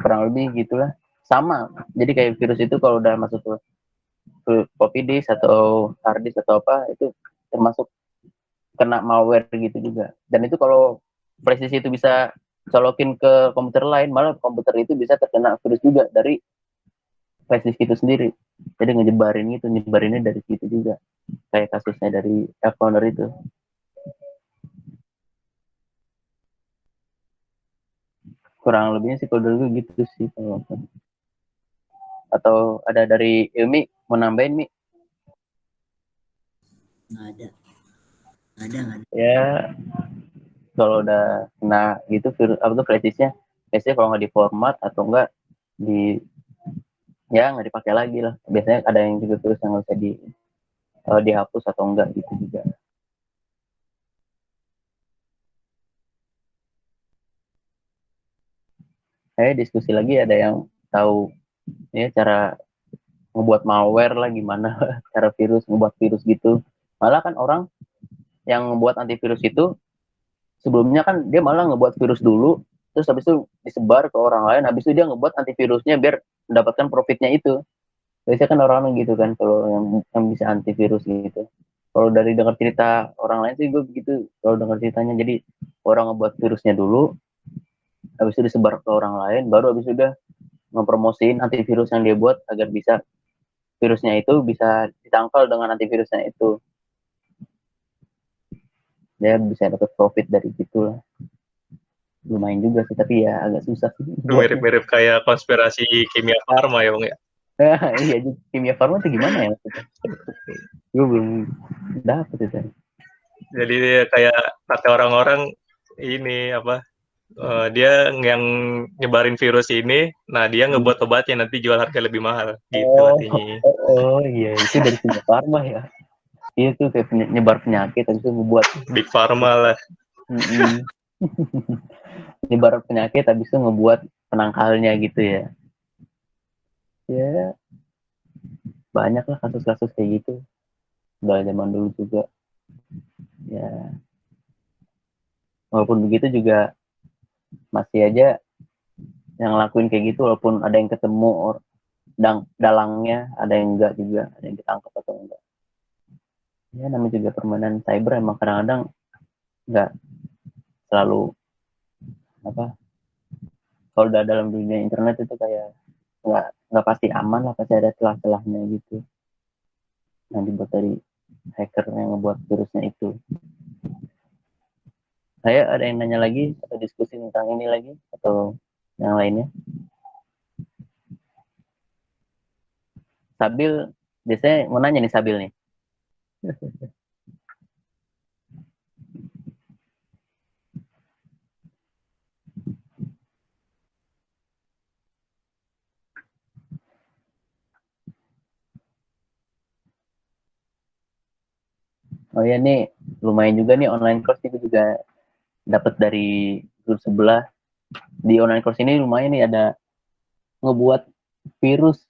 kurang lebih gitulah. Sama. Jadi kayak virus itu kalau udah masuk ke floppy disk atau hard disk atau apa itu termasuk kena malware gitu juga. Dan itu kalau flash disk itu bisa colokin ke komputer lain, malah komputer itu bisa terkena virus juga dari flash disk itu sendiri. Jadi nyebarinnya dari situ juga. Kayak kasusnya dari F-Founder itu. Kurang lebihnya sih kalau dulu gitu sih. Atau ada dari Ilmi mau nambahin Mi? Nggak ada. Nggak ada. Ya kalau udah kena gitu virus apa tuh flash disknya, biasanya kalau nggak di format atau enggak di ya nggak dipakai lagi lah. Biasanya ada yang juga virus yang nggak bisa dihapus atau enggak gitu juga. Diskusi lagi, ada yang tahu ya cara ngebuat malware lah gimana, cara ngebuat virus gitu. Malah kan orang yang ngebuat antivirus itu sebelumnya kan dia malah ngebuat virus dulu, terus habis itu disebar ke orang lain, habis itu dia ngebuat antivirusnya biar mendapatkan profitnya itu. Biasanya kan orang gitu kan kalau yang bisa antivirus gitu. Kalau dari dengar cerita orang lain sih gue begitu, kalau dengar ceritanya, jadi orang ngebuat virusnya dulu, habis itu disebar ke orang lain, baru habis itu udah mempromosiin antivirus yang dia buat agar bisa virusnya itu bisa ditangkal dengan antivirusnya itu. Dia bisa dapat profit dari situ lah. Lumayan juga sih, tapi ya agak susah sih. Mirip-mirip kayak konspirasi kimia farma ya bang ya. Iya, kimia farma itu gimana ya? Gue belum dapet itu. Jadi kayak kata orang-orang ini apa? Dia yang nyebarin virus ini, nah dia ngebuat obatnya nanti jual harga lebih mahal, gitu artinya. Oh iya, itu dari kimia farma ya. Iya tuh kayak nyebar penyakit, habis itu membuat Big Pharma lah. ibarat penyakit habis itu ngebuat penangkalnya gitu ya. Ya banyak lah kasus-kasus kayak gitu. Udah zaman dulu juga. Ya walaupun begitu juga masih aja yang ngelakuin kayak gitu, walaupun ada yang ketemu dalangnya, ada yang enggak juga, ada yang ditangkap atau enggak. Ya namanya juga permainan cyber emang kadang-kadang enggak selalu apa, kalau udah dalam dunia internet itu kayak nggak pasti aman lah, pasti ada celah-celahnya gitu yang dibuat dari hacker yang ngebuat virusnya itu. Saya ada yang nanya lagi atau diskusi tentang ini lagi atau yang lainnya? Sabil biasanya mau nanya nih, Sabil nih. Oh ya nih, lumayan juga nih online course itu juga dapat dari grup sebelah. Di online course ini lumayan nih, ada ngebuat virus.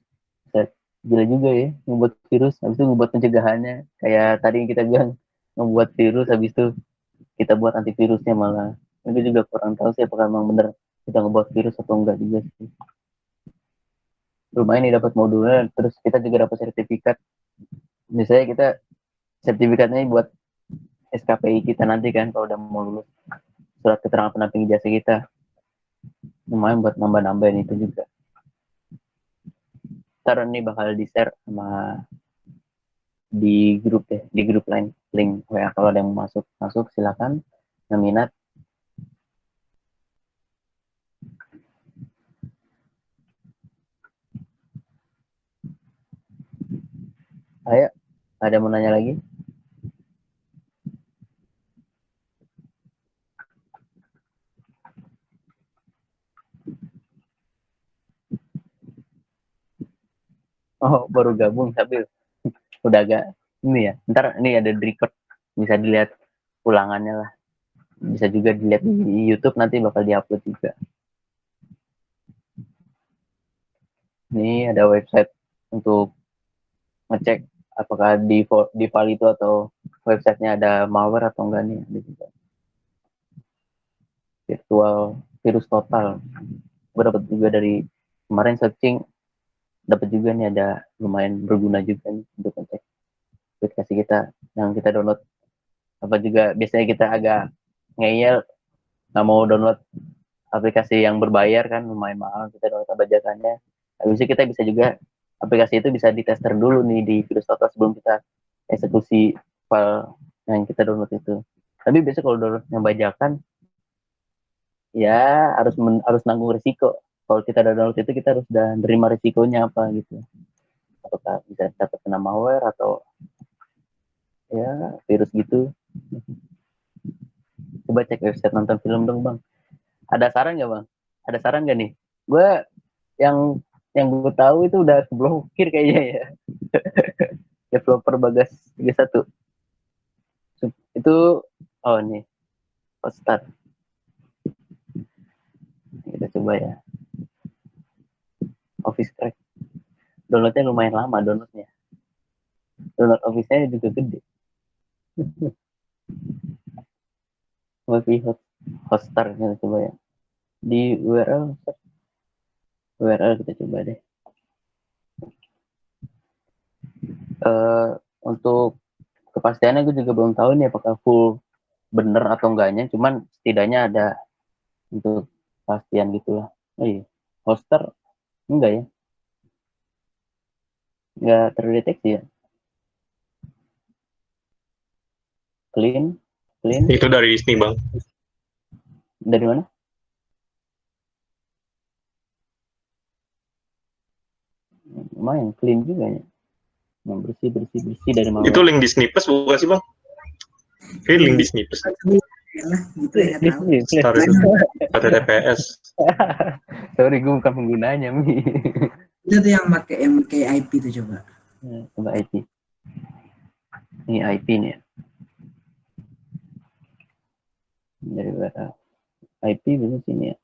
Gila juga ya, ngebuat virus, habis itu ngebuat pencegahannya. Kayak tadi yang kita bilang, ngebuat virus, habis itu kita buat antivirusnya malah. Itu juga kurang tahu sih apakah memang benar kita ngebuat virus atau enggak juga sih. Lumayan nih dapat modulnya, terus kita juga dapat sertifikat. Misalnya kita sertifikatnya buat SKPI kita nanti kan kalau udah mau lulus, surat keterangan penamping ijazah kita. Lumayan buat nambah-nambahin itu juga. Ntar ini bakal di-share sama di grup ya, di grup lain, link WA kalau ada yang masuk silakan yang minat. Ayo, ada mau nanya lagi? Oh, baru gabung Sabil. Udah agak ini ya. Ntar ini ada di record, bisa dilihat ulangannya lah. Bisa juga dilihat di YouTube, nanti bakal diupload juga. Ini ada website untuk ngecek apakah di file itu atau websitenya ada malware atau enggak nih. Ada juga. Virtual virus total. Gue dapat juga dari kemarin searching, dapat juga nih, ada lumayan berguna juga nih untuk ngecek aplikasi kita yang kita download. Apa juga biasanya kita agak ngeyel nggak mau download aplikasi yang berbayar kan, lumayan mahal, kita download bajakannya. Habis itu kita bisa juga aplikasi itu bisa ditester dulu nih di virus total sebelum kita eksekusi file yang kita download itu. Tapi biasanya kalau download yang bajakan ya harus nanggung risiko. Kalau kita udah download itu kita harus udah nerima risikonya apa gitu. Apakah bisa dapat kena malware atau ya virus gitu. Coba cek website nonton film dong bang. Ada saran nggak bang? Ada saran nggak nih? Gue yang gue tahu itu udah keblokir kayaknya ya. Developer Bagas 31 itu. Oh nih, Hotstart. Kita coba ya. Office Crack. Downloadnya lumayan lama downloadnya. Download Office-nya juga gede. Wifi Hotstart kita coba ya. Di URL kita coba deh. Untuk kepastiannya gue juga belum tahu nih apakah full bener atau enggaknya, cuman setidaknya ada untuk kepastian gitu lah. Oh iya, hoster enggak ya, enggak terdeteksi ya. Clean Itu dari Disney bang. dari mana? Lumayan clean juga ya, yang bersih dari malware. Itu link Disney Plus bukan sih bang? Kayak link Disney Plus. Gitu ya, nggak tahu. Star itu HTTPS. Sorry, gue bukan penggunanya Mi. Itu tuh yang pakai IP tuh coba. Coba IP. Ini IP nih ya. Dari URL IP bisa sini ya.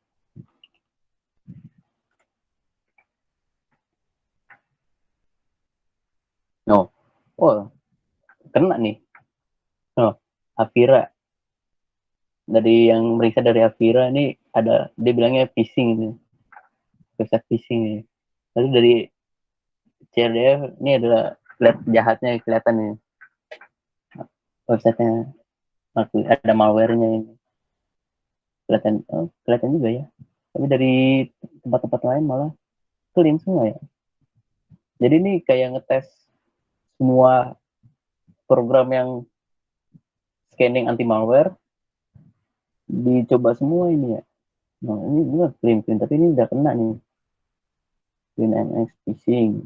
Oh, kena nih. Avira. Dari yang meriksa dari Avira ini ada, dia bilangnya phishing ini. Website phishing ini. Lalu dari CRDF ini adalah jahatnya kelihatan nih. Websitenya ada malware-nya ini. Kelihatan juga ya. Tapi dari tempat-tempat lain malah clean semua ya. Jadi ini kayak ngetes semua program yang scanning anti malware, dicoba semua ini ya. Nah, ini juga clean, tapi ini udah kena nih. Clean MX phishing.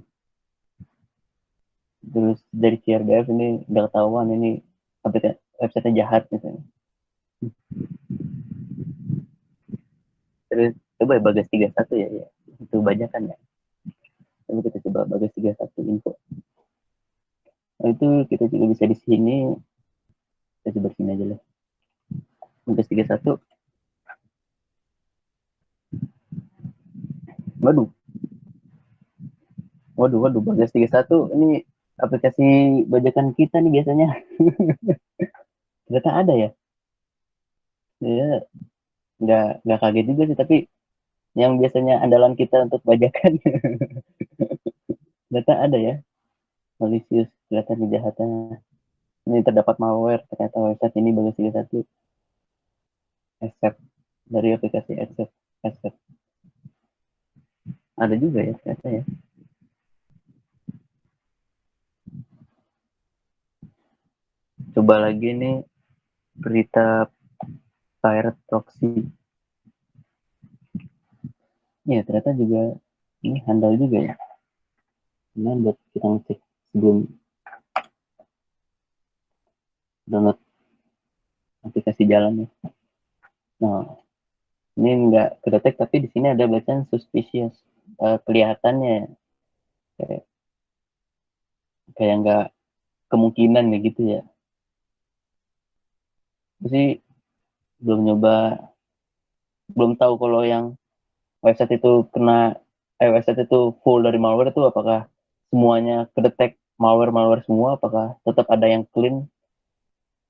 Terus dari CRDF ini udah ketahuan ini website-nya jahat gitu. Terus coba ya Bagas 31 ya. Itu banyak kan ya. Coba kita coba Bagas 31 info. Nah, itu kita juga bisa di sini. Kita coba sini aja lah. Bagas 31. Waduh, Bagas 31 ini aplikasi bajakan kita nih biasanya. Ternyata ada ya. Ya, nggak kaget juga sih, tapi yang biasanya andalan kita untuk bajakan ternyata ada ya. Malicious, kelihatan kejahatannya. Ini terdapat malware, ternyata website ini Bagas 31. Accept dari aplikasi accept. Ada juga ya ternyata ya. Coba lagi nih berita pirate proxy. Ya ternyata juga ini handal juga ya. Nah, buat kita ngecek sebelum download aplikasi jalan ya. Nah, ini nggak kedetek tapi di sini ada bacaan suspicious. Kelihatannya kayak nggak kemungkinan ya gitu ya. Sih belum tahu kalau yang website itu website itu full dari malware itu apakah semuanya kedetek malware semua, apakah tetap ada yang clean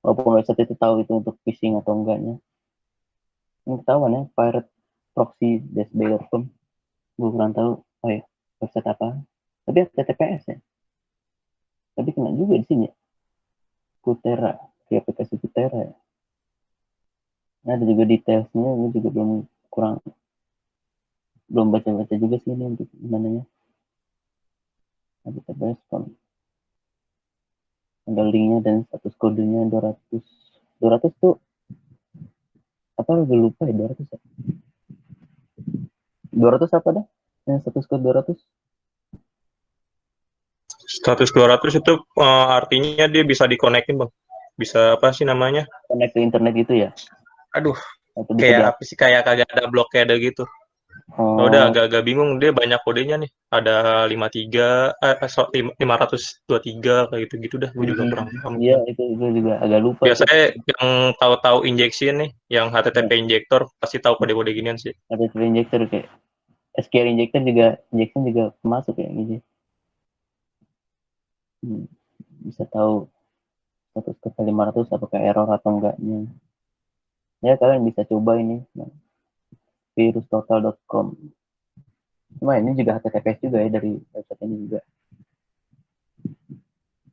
walaupun website itu tahu itu untuk phishing atau enggaknya. Ini ketahuan ya, pirate proxy .com. Gue kurang tahu website apa, tapi HTTPS ya. Tapi kena juga di sini Kutera, kayak aplikasi Kutera ya. Nah, ada juga detailsnya, ini juga belum baca juga sih ini untuk gimana ya. HTTPS ada linknya dan status kodenya 200 tuh apa, gue lupa ya. 200 ya, 200 apa dah yang status kode 200. Status 200 itu artinya dia bisa dikonekin, Bang. Bisa apa sih namanya? Connect ke internet gitu ya. Aduh, Atau bisa kayak apa sih, kayak kagak ada blokade gitu. Udah agak bingung, dia banyak kodenya nih. Ada 523 kayak gitu dah. Gue juga kurang paham. Iya, itu juga agak lupa. Biasanya yang tahu-tahu injection nih, yang HTTP injector pasti tahu kode-kode ginian sih. HTTP injector kayak SQL injection juga masuk ya gitu. Bisa tahu status kode 500 apakah error atau enggaknya. Ya kalian bisa coba ini virustotal.com. Cuma ini juga HTTPS juga ya dari website ini juga.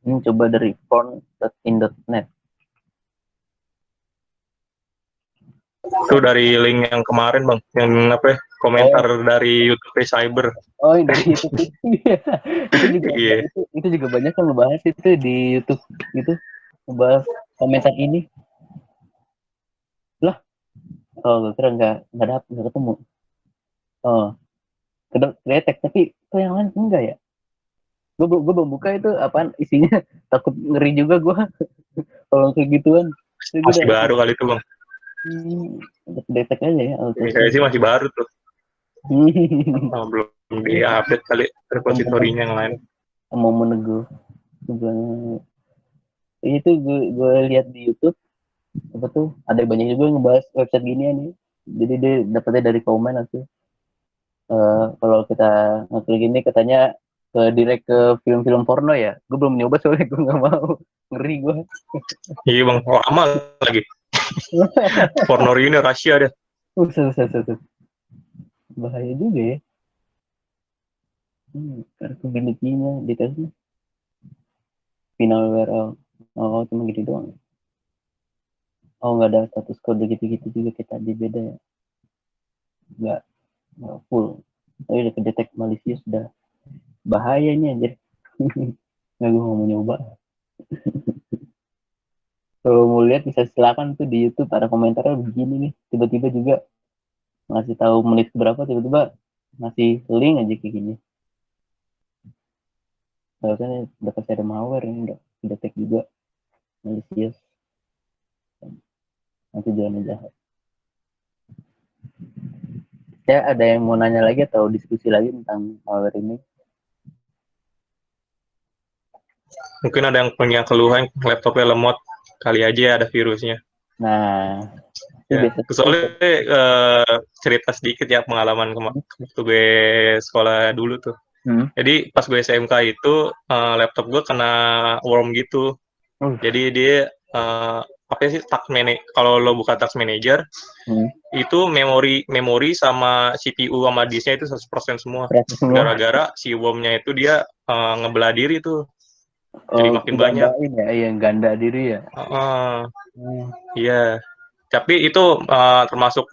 Ini coba dari porn.in.net. Itu dari link yang kemarin, Bang, yang apa ya, komentar dari YouTube Cyber. Oh, dari YouTube itu juga itu juga banyak yang ngebahas itu di YouTube gitu, ngebahas komentar ini. Lah, gue kira nggak ketemu. Kedetek, tapi kok yang lain enggak ya? Gue belum buka itu apaan isinya, takut ngeri juga gue kalau kayak gituan. Masih baru kali itu, Bang. Detek aja ya. Saya sih masih baru tuh. Belum di-update kali repositorinya yang lain. Mau menegur. Itu gue lihat di YouTube apa tuh, ada banyak juga yang ngebahas website ginian nih. Jadi dia dapetnya dari komen nanti. Kalau kita ngeklik ini katanya ke direct ke film-film porno ya. Gue belum nyoba soalnya gue nggak mau, ngeri gue. Iya bang, lama lagi. Porno ini rahasia deh. Usah. Bahaya juga ya. Kartu binikinya detailnya. Final URL. Oh, cuma gitu doang. Oh, nggak ada status kode gitu-gitu juga kayak tadi, beda ya. Nggak full. Tapi udah kedetek malicious, sudah bahaya ini anjir. Nggak, gue nggak mau nyoba. Kalau mau lihat bisa silakan tuh di YouTube, ada komentarnya begini nih. Tiba-tiba juga ngasih tahu menit berapa, tiba-tiba ngasih link aja kayak gini. Soalnya udah pasti ada malware ini, udah kedetek juga malicious. Nanti jangan jahat. Ya, ada yang mau nanya lagi atau diskusi lagi tentang malware ini? Mungkin ada yang punya keluhan laptopnya lemot, kali aja ada virusnya. Nah, itu Ya, biasa. soalnya cerita sedikit ya pengalaman waktu gue sekolah dulu tuh. Jadi pas gue SMK itu laptop gue kena worm gitu. Jadi dia apa sih kalau lo buka task manager itu memori sama CPU sama disknya itu 100% semua. Gara-gara si wormnya itu dia ngebelah diri tuh. Jadi makin banyak. Ya, yang ganda diri ya. Iya. Tapi itu termasuk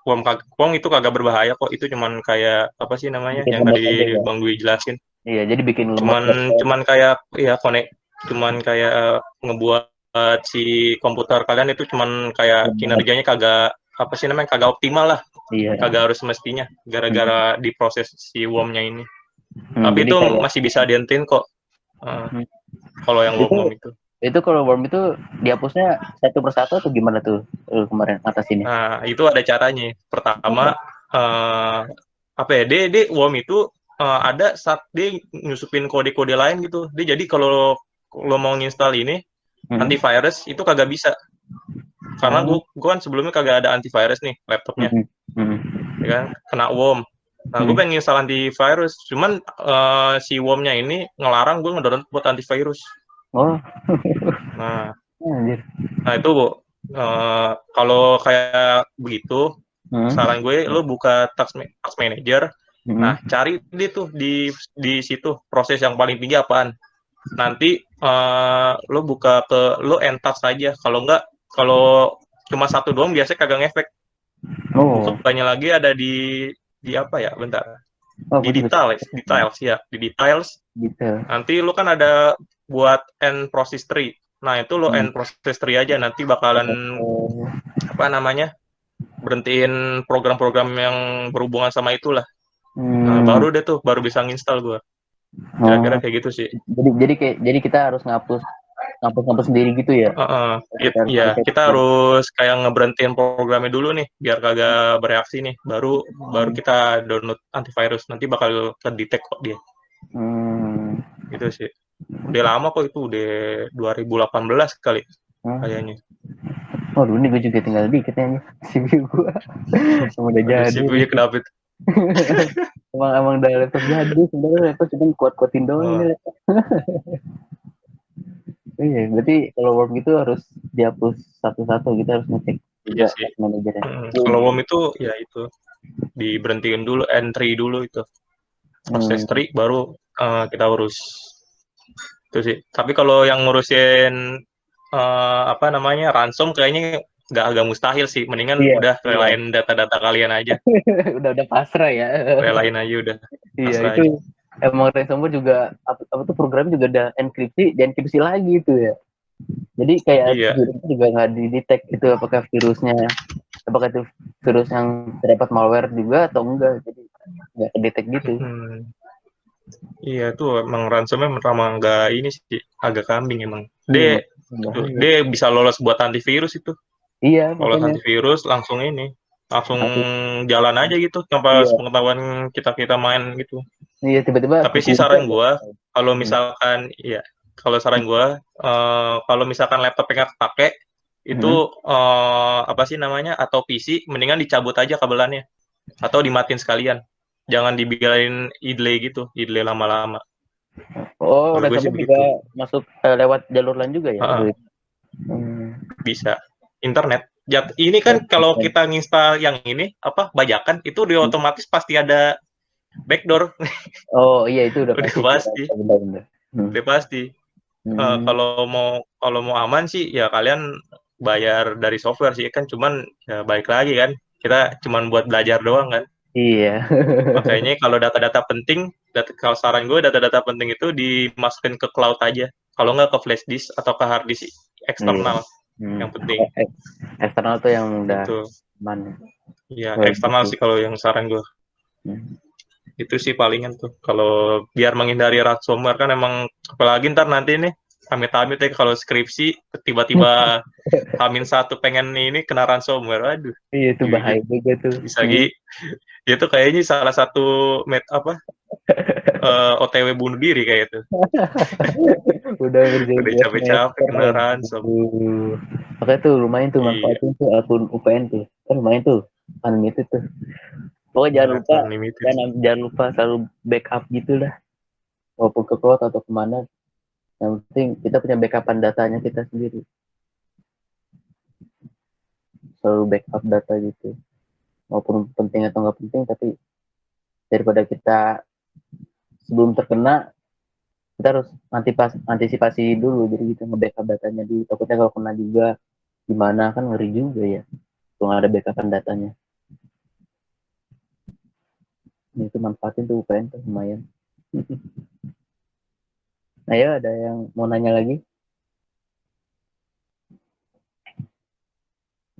worm itu kagak berbahaya kok. Itu cuman kayak apa sih namanya Bikin yang tadi ya. Bang Dwi jelasin. Iya, jadi bikin lemot. Cuman kayak ya cuman kayak ngebuat si komputer kalian itu cuman kayak kinerjanya kagak apa sih namanya kagak optimal lah. Iya. Kagak harus semestinya gara-gara diproses si wormnya ini. Tapi itu kayak masih bisa dientin kok. Kalau yang worm itu. Itu kalau worm itu dihapusnya satu persatu atau gimana tuh kemarin atas ini? Nah, itu ada caranya. Pertama, apa ya? Dia worm itu ada saat dia nyusupin kode-kode lain gitu. Dia jadi kalau lo mau nginstal ini antivirus itu kagak bisa. Karena gue kan sebelumnya kagak ada antivirus nih laptopnya. Ya kan? Kena worm. Nah, gue pengen install antivirus, cuman si wormnya ini ngelarang gue ngedownload buat antivirus. Oh. Nah itu kalau kayak begitu, saran gue lo buka task manager. Nah, cari dia tuh di situ proses yang paling tinggi apaan. Nanti lo buka lo end-task aja. Kalau cuma satu doang biasanya kagak ngefek. Bukanya lagi ada di apa ya? Bentar. Di details ya, di details. Nanti lo kan ada buat end process tree. Nah, itu lo end process tree aja, nanti bakalan apa namanya? Berhentiin program-program yang berhubungan sama itulah. Nah, baru bisa nginstal gue. Kira-kira kayak gitu sih. Jadi kita harus ngapus sendiri gitu ya? Kita harus kayak ngeberhentiin programnya dulu nih, biar kagak bereaksi nih. Baru kita download antivirus, nanti bakal ke-detect kok dia. Gitu sih. Udah lama kok itu, udah 2018 kali kayaknya. Oh, dulu nih gue juga tinggal dikit nih CPU gue. Udah jadi. CPU-nya kenapa itu? emang udah laptop jadi, sebenarnya laptop cuma kuat-kuatin doang ini laptop. Iya, berarti kalau worm gitu harus dihapus satu-satu, kita harus ngecek juga manajernya. Kalau worm itu ya itu diberhentiin dulu, entry dulu itu. Proses tree baru kita urus. Itu sih. Tapi kalau yang ngurusin apa namanya ransom kayaknya agak mustahil sih. Mendingan udah relain data-data kalian aja. udah pasrah ya. Relain aja udah. Iya, itu aja. Emang ransomware juga apa tuh program juga ada enkripsi dan enkripsi lagi itu ya. Jadi kayak virusnya juga nggak didetek itu apakah itu virus yang terdapat malware juga atau enggak, jadi nggak kedetek gitu. Iya tuh emang ransomware memang nggak ini sih, agak kambing emang. Dia bisa lolos buat antivirus itu. Iya. Lolos antivirus langsung jalan aja gitu tanpa pengetahuan kita main gitu. Iya, tiba-tiba. Tapi sih saran gue kalau misalkan kalau misalkan laptopnya nggak kepake, itu apa sih namanya, atau PC, mendingan dicabut aja kabelannya atau dimatiin sekalian. Jangan dibiarin idle gitu, idle lama-lama. Oh, Kalau gue sih rekam begitu. juga masuk lewat jalur LAN juga ya? Heeh. Bisa internet. Ini Oh, kan kalau oke. kita nginstal yang ini apa bajakan itu dia otomatis pasti ada backdoor. Oh iya, itu udah Udah pasti. pasti. Benar-benar. Udah pasti. Kalau mau aman sih ya kalian bayar dari software sih kan, cuman ya balik lagi kan, kita cuman buat belajar doang kan. Iya. Makanya kalau data-data penting, kalau saran gue data-data penting itu dimasukin ke cloud aja. Kalau nggak ke flash disk atau ke hard disk eksternal yang penting. Eksternal tuh yang udah Itu. aman. Ya, Oh, eksternal gitu. sih kalau yang saran gue. Hmm. Itu sih palingan tuh. Kalau biar menghindari ransomware kan emang, apalagi ntar nanti nih, amit-amit ya kalau skripsi tiba-tiba H-1 pengen ini kena ransomware. Waduh, Iya, itu bahaya juga tuh. bisa itu kayaknya salah satu OTW bunuh diri kayak itu. Udah ngerjain Udah dua capek-capek semester. kena ransom. Makanya tuh lumayan tuh Iya. manfaatin tuh akun UPN tuh. Kan lumayan tuh. Unlimited tuh. Pokoknya jangan Nah, lupa, unlimited. jangan lupa selalu backup gitu lah. Walaupun ke cloud atau kemana. Yang penting kita punya backupan datanya kita sendiri. Selalu backup data gitu. Walaupun penting atau nggak penting, tapi daripada kita sebelum terkena, kita harus antisipasi dulu. Jadi kita nge-backup datanya dulu. Takutnya kalau kena juga gimana, kan ngeri juga ya. Kalau nggak ada backupan datanya. Nah, itu manfaatin tuh UPN tuh lumayan. Nah ya, ada yang mau nanya lagi?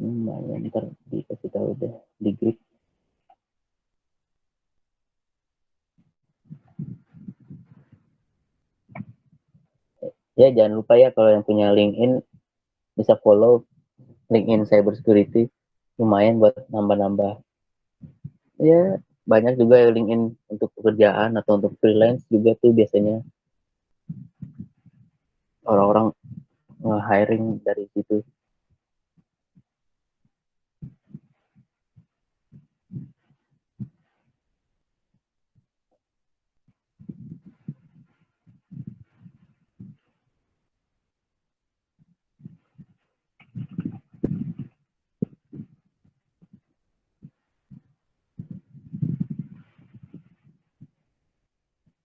Lumayan, ntar dikasih tahu deh di grup. Ya jangan lupa ya, kalau yang punya LinkedIn bisa follow LinkedIn Cybersecurity, lumayan buat nambah-nambah. Ya banyak juga yang LinkedIn untuk pekerjaan atau untuk freelance juga tuh biasanya orang-orang hiring dari situ.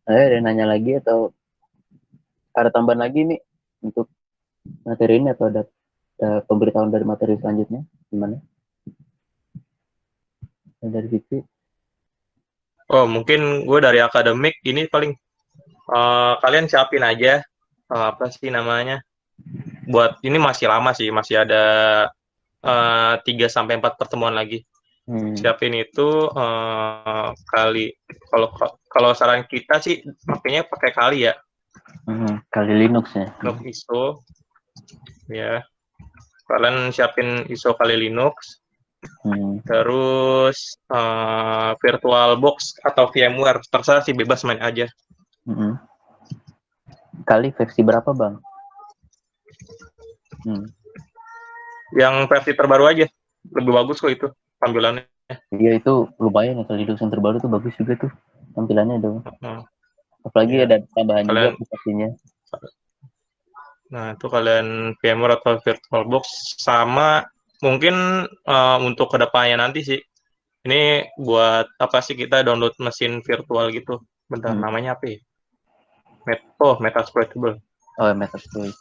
Ada yang nanya lagi atau ada tambahan lagi nih untuk materi ini, atau ada pemberitahuan dari materi selanjutnya gimana? Dari situ. Oh, mungkin gue dari akademik ini paling kalian siapin aja apa sih namanya? Buat ini masih lama sih, masih ada 3-4 pertemuan lagi. Siapin itu kali, kalau saran kita sih pakainya pakai kali ya. Kali Linux ya. Linux ISO. Ya. Kalian siapin ISO kali Linux. Terus VirtualBox atau VMware, terserah sih, bebas main aja. Kali versi berapa bang? Yang versi terbaru aja, lebih bagus kok itu tampilannya. Iya itu lumayan ya, kali Linux yang terbaru tuh bagus juga tuh tampilannya dong. Apalagi ada tambahan juga aplikasinya. Nah itu kalian VMware atau VirtualBox, sama mungkin untuk kedepannya nanti sih. Ini buat apa sih, kita download mesin virtual gitu. Bentar, namanya apa ya? Metasploitable. Oh, Metasploit.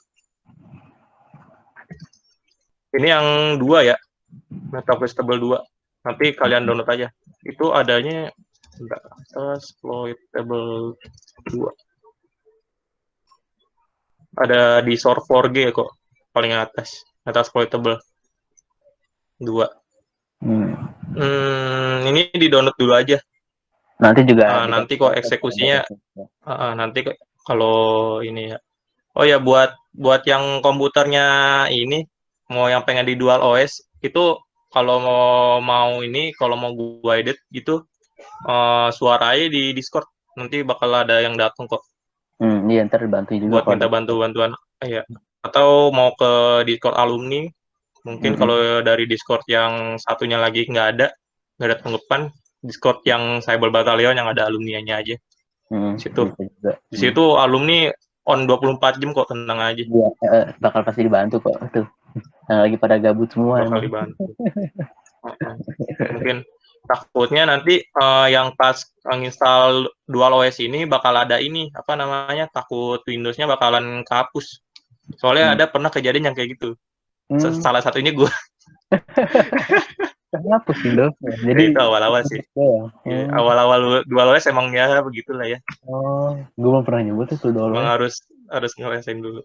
Ini yang 2 ya, Metasploitable 2. Nanti kalian download aja. Itu adanya Metasploitable 2. Ada di Source 4G kok, paling atas. Metasploitable 2. Ini di download dulu aja. Nanti juga nanti kok eksekusinya nanti kalau ini ya. Oh ya, buat yang komputernya ini mau yang pengen di dual OS itu, kalau mau guided gitu, suaranya di Discord nanti bakal ada yang datang kok. Iya, ntar bantu juga buat minta bantuan. Iya. Atau mau ke Discord alumni, Mungkin kalau dari Discord yang satunya lagi nggak ada tanggapan, Discord yang Cyber Battalion yang ada alumninya aja. Situ. Di situ alumni on 24 jam kok, tenang aja. Iya, bakal pasti dibantu kok tuh. Yang lagi pada gabut semua. Bakal dibantu. Mungkin takutnya nanti yang pas nginstal DualOS ini bakal ada ini, apa namanya, takut Windows-nya bakalan kehapus. Soalnya ada pernah kejadian yang kayak gitu. Salah satunya gue. Hapus Windows. Jadi itu awal-awal sih. Awal-awal DualOS emang ya begitulah ya. Oh, gue belum pernah nyoba tuh DualOS. Emang harus ngelesain dulu.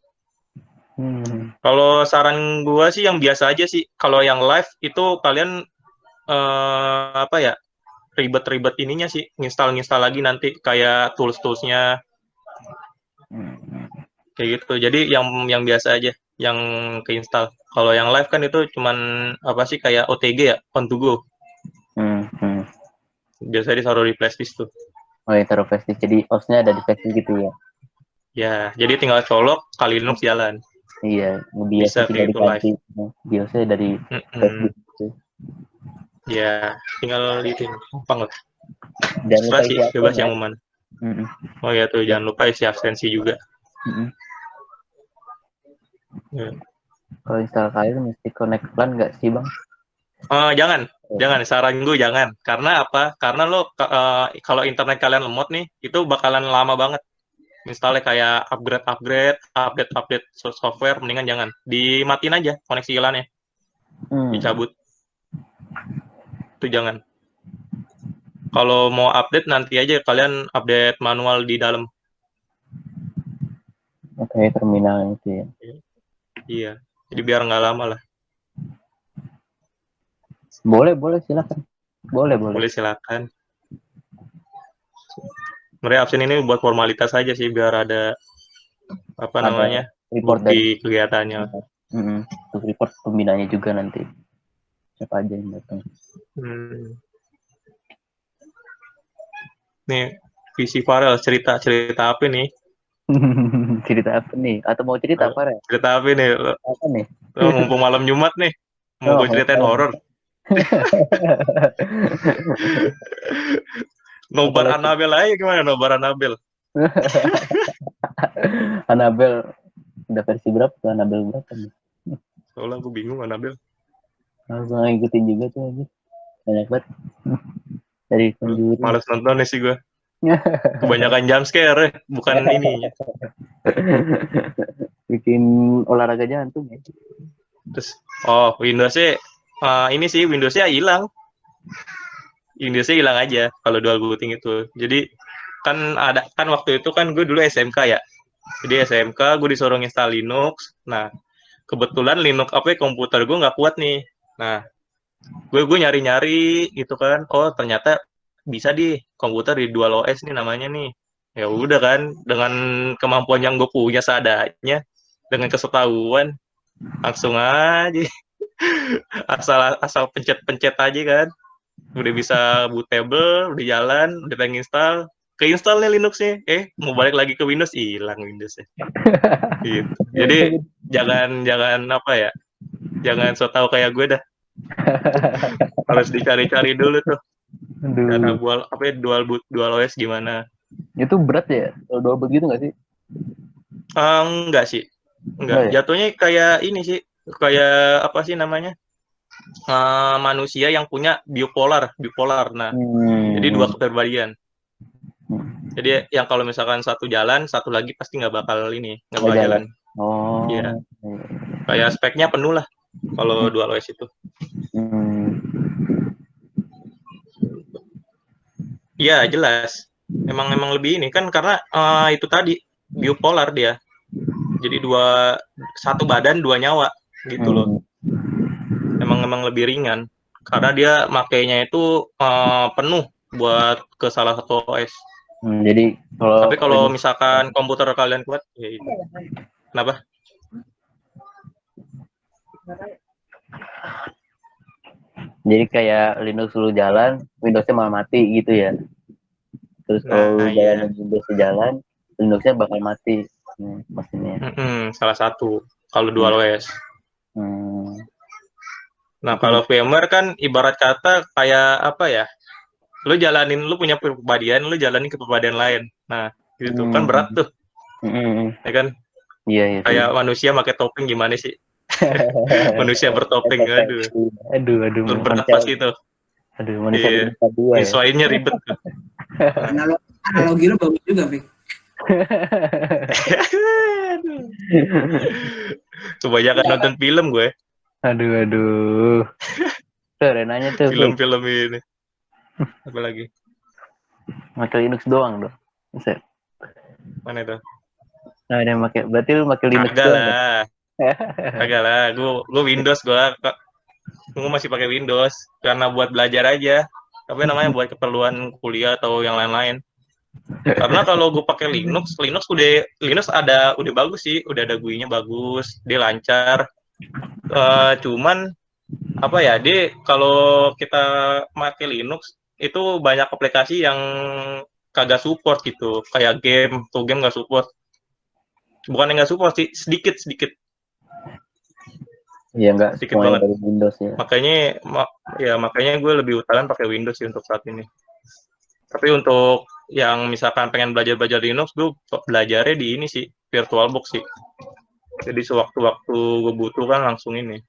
Kalau saran gue sih yang biasa aja sih. Kalau yang live itu kalian apa ya, ribet-ribet ininya sih, nginstal lagi nanti kayak tools-toolsnya kayak gitu. Jadi yang biasa aja yang keinstall. Kalau yang live kan itu cuman apa sih, kayak OTG ya, on to go. Biasanya ditaruh di flashdisk tuh. Oh ya, taruh flashdisk, jadi OS-nya ada di flashdisk gitu ya. Ya, jadi tinggal colok kali Linux jalan. Iya, biasa tinggal diganti BIOS-nya dari flashdisk gitu. Ya, tinggal di sini. Gampang lah. Jangan lupa isi bebas yang mana. Oh ya tuh, jangan lupa isi absensi juga. Ya. Kalau install kalian mesti connect plan nggak sih, Bang? Jangan. Saran gue jangan. Karena apa? Karena lo kalau internet kalian lemot nih, itu bakalan lama banget. Installnya kayak update software, mendingan jangan. Dimatiin aja koneksi ILAN-nya. Dicabut. Itu jangan. Kalau mau update nanti aja kalian update manual di dalam. Oke, terminal itu ya. Iya. Jadi biar nggak lama lah. Boleh silakan. Boleh. Silakan. Mereka absen ini buat formalitas aja sih, biar ada namanya, report di kegiatannya. Untuk report pembinanya juga nanti. Siapa aja yang datang. Nih, visi Farel cerita apa nih? Cerita apa nih? Atau mau cerita apa, Re? Cerita apa nih? Apa nih? Mumpung malam Jumat nih. Mau gue ceritain horor. Nobar Annabelle aja gimana, Nobar Annabelle? Annabelle udah versi berapa tuh? Annabelle berapa nih? Soalnya aku bingung Annabelle. Gue ngikutin juga tuh aja. Banyak banget. Dari Conjuring. Males nontonnya sih gue. Kebanyakan jump scare, bukan ininya. Bikin olahraga jantung ya. Terus, Windows-nya ini sih, Windows-nya hilang. Windows-nya hilang aja kalau dual booting itu. Jadi kan waktu itu kan gue dulu SMK ya. Jadi SMK gue disuruh install Linux. Nah, kebetulan Linux komputer gue nggak kuat nih. Nah, gue nyari-nyari gitu kan. Oh, ternyata bisa di komputer di DualOS nih namanya nih. Ya udah kan, dengan kemampuan yang gue punya seadanya, dengan kesetahuan, langsung aja. asal pencet aja kan. Udah bisa bootable, udah jalan, udah pengen install. Keinstall nih Linux-nya. Mau balik lagi ke Windows, hilang Windows-nya. Gitu. Jadi jangan apa ya? Jangan so tau kayak gue dah. Harus dicari-cari dulu tuh. Cara dual OS gimana? Itu berat ya? Kalau dual boot gitu nggak sih? Enggak sih. Enggak. Jatuhnya kayak ini sih. Kayak apa sih namanya? Manusia yang punya bipolar. Nah, jadi dua kepribadian. Jadi yang kalau misalkan satu jalan, satu lagi pasti nggak bakal jalan. Oh. Iya. Kayak speknya penuh lah kalau DualOS itu. Iya, jelas. Emang lebih ini kan karena itu tadi bipolar dia. Jadi satu badan dua nyawa gitu loh. Emang lebih ringan karena dia makainya itu penuh buat ke salah satu OS. Jadi tapi kalau misalkan komputer kalian kuat, ya itu. Kenapa? Jadi kayak Linux dulu jalan, Windows-nya malah mati gitu ya. Terus kalau Windows-nya jalan, Linux-nya bakal mati mesinnya. Salah satu kalau DualOS. Nah, kalau VMware kan ibarat kata kayak apa ya? Lu punya kepribadian, lu jalanin ke kepribadian lain. Nah, gitu kan berat tuh, ya kan? Iya, iya. Kayak manusia pakai topeng gimana sih? Manusia bertopeng, aduh. Aduh, Berat pasti itu. Aduh, manusia Iya. bermuka dua ya. Nyesuaiinnya ribet tuh. Analogi lo bagus juga, Fik. Kebanyakan nonton film gue, Aduh. Tuh, Renanya tuh, Fik. film-film ini. Apa lagi? Pakai Linux doang dong. Buset. Mana itu? Nah, ada yang pakai, berarti lu pakai Linux Kagak doang. lah. Kagak lah. Gue Windows gue masih pakai Windows karena buat belajar aja. Tapi namanya buat keperluan kuliah atau yang lain-lain. Karena kalau gue pakai Linux udah bagus sih, udah ada GUI-nya bagus, dia lancar. Cuman apa ya, dia kalau kita pakai Linux itu banyak aplikasi yang kagak support gitu, kayak game nggak support. Bukan yang nggak support sih, sedikit Iya, enggak sedikit semuanya banget. dari Windows ya. Makanya gue lebih utarakan pakai Windows sih untuk saat ini. Tapi untuk yang misalkan pengen belajar Linux, gue belajarnya di ini sih, VirtualBox sih. Jadi sewaktu-waktu gue butuh kan langsung ini.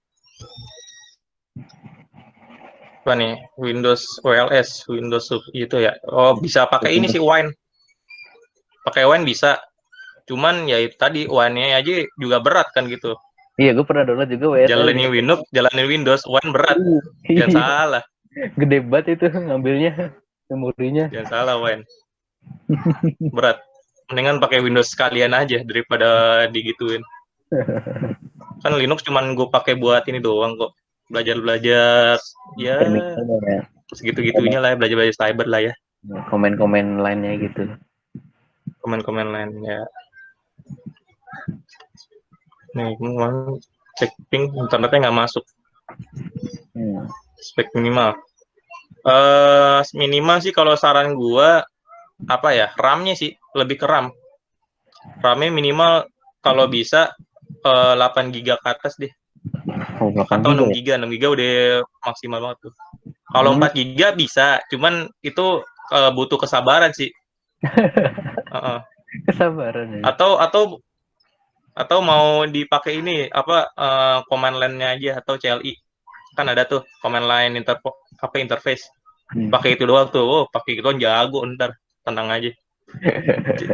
Apa nih? Windows OLS, Windows itu ya. Oh, bisa pakai ini sih, Wine. Pakai Wine bisa. Cuman ya itu tadi, Wine-nya aja juga berat kan gitu. Iya, gue pernah download juga WSL. Jalanin Windows, Wine berat. Jangan salah. Gede banget itu ngambilnya, memorinya. Jangan salah, Wine. Berat. Mendingan pakai Windows sekalian aja daripada digituin. Kan Linux cuman gue pakai buat ini doang kok. Belajar ya segitu-gitunya lah ya, belajar cyber lah ya. Komen-komen lainnya gitu. Komen-komen lainnya. Nih, cek ping internetnya nggak masuk. Spek minimal. Minimal sih kalau saran gua apa ya, RAM-nya sih, lebih ke RAM. RAM-nya minimal kalau bisa 8 GB ke atas deh. Atau 6 GB, 6 GB udah maksimal banget tuh. Kalau 4 GB bisa, cuman itu butuh kesabaran sih. Kesabaran ya. Atau mau dipakai ini apa command line-nya aja atau CLI. Kan ada tuh command line interface. Pakai itu doang tuh. Pakai itu jago ntar, tenang aja.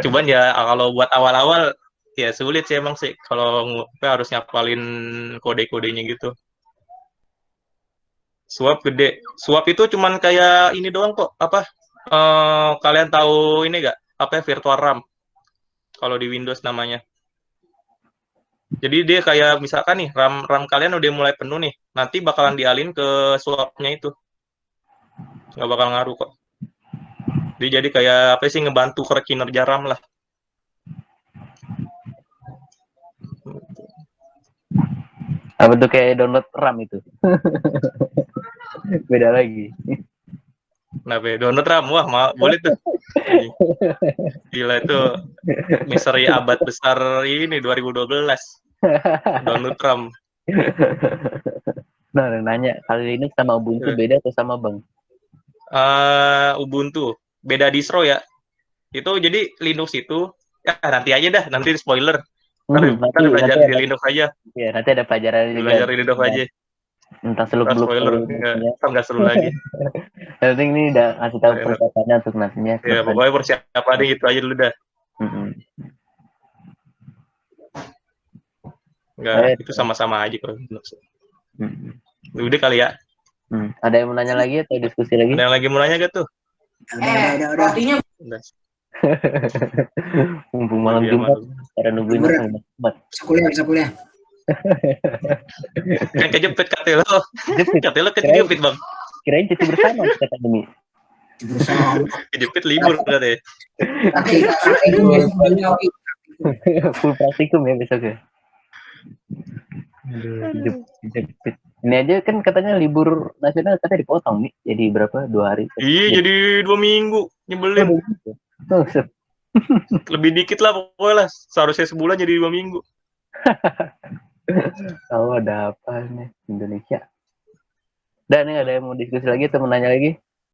Cuman ya kalau buat awal-awal ya sulit sih emang sih kalau harus ngapalin kode-kodenya gitu. Swap gede. Swap itu cuman kayak ini doang kok. Apa? Kalian tahu ini gak? Apa virtual RAM? Kalau di Windows namanya. Jadi dia kayak misalkan nih RAM kalian udah mulai penuh nih, nanti bakalan dialin ke swapnya itu. Nggak bakal ngaruh kok. Jadi kayak apa sih, ngebantu kinerja RAM lah. Apa tuh kayak download RAM itu? Beda lagi. Nah, download RAM, wah boleh tuh. Gila itu misteri abad besar ini 2012. Download RAM. Nah, nanya, kali Linux sama Ubuntu beda atau sama Bang? Ubuntu beda distro ya. Itu jadi Linux itu ya nanti aja dah, nanti spoiler. Nanti belajar di Linux aja. Iya, nanti ada pelajaran juga. Belajar di Linux aja. Entah seluk-beluk spoiler, nggak seru lagi. Yang penting ini udah ngasih tahu persiapannya untuk nantinya. Ya, pokoknya persiapannya gitu aja dulu dah. Enggak, itu sama-sama aja kalau Linux. Udah kali ya. Ada yang mau nanya lagi atau diskusi lagi? Ada yang lagi mau nanya gak tuh? Udah. Mumpung malam Jumat, pada nungguin Jumat. Bisa kuliah. Kan kejepit kata lo. Kata lo kejepit bang. Kirain cuti bersama kata demi. Kejepit libur katanya. Full praktikum ya besok ya. Aduh, kejepit. Ini aja kan katanya libur nasional katanya dipotong nih, jadi berapa? 2 hari? Iya, jadi 2 minggu, nyebelin. Lebih dikit lah pokoknya lah, seharusnya sebulan jadi 2 minggu. Tahu ada apa nih Indonesia? Dan nih ada yang mau diskusi lagi atau mau nanya lagi?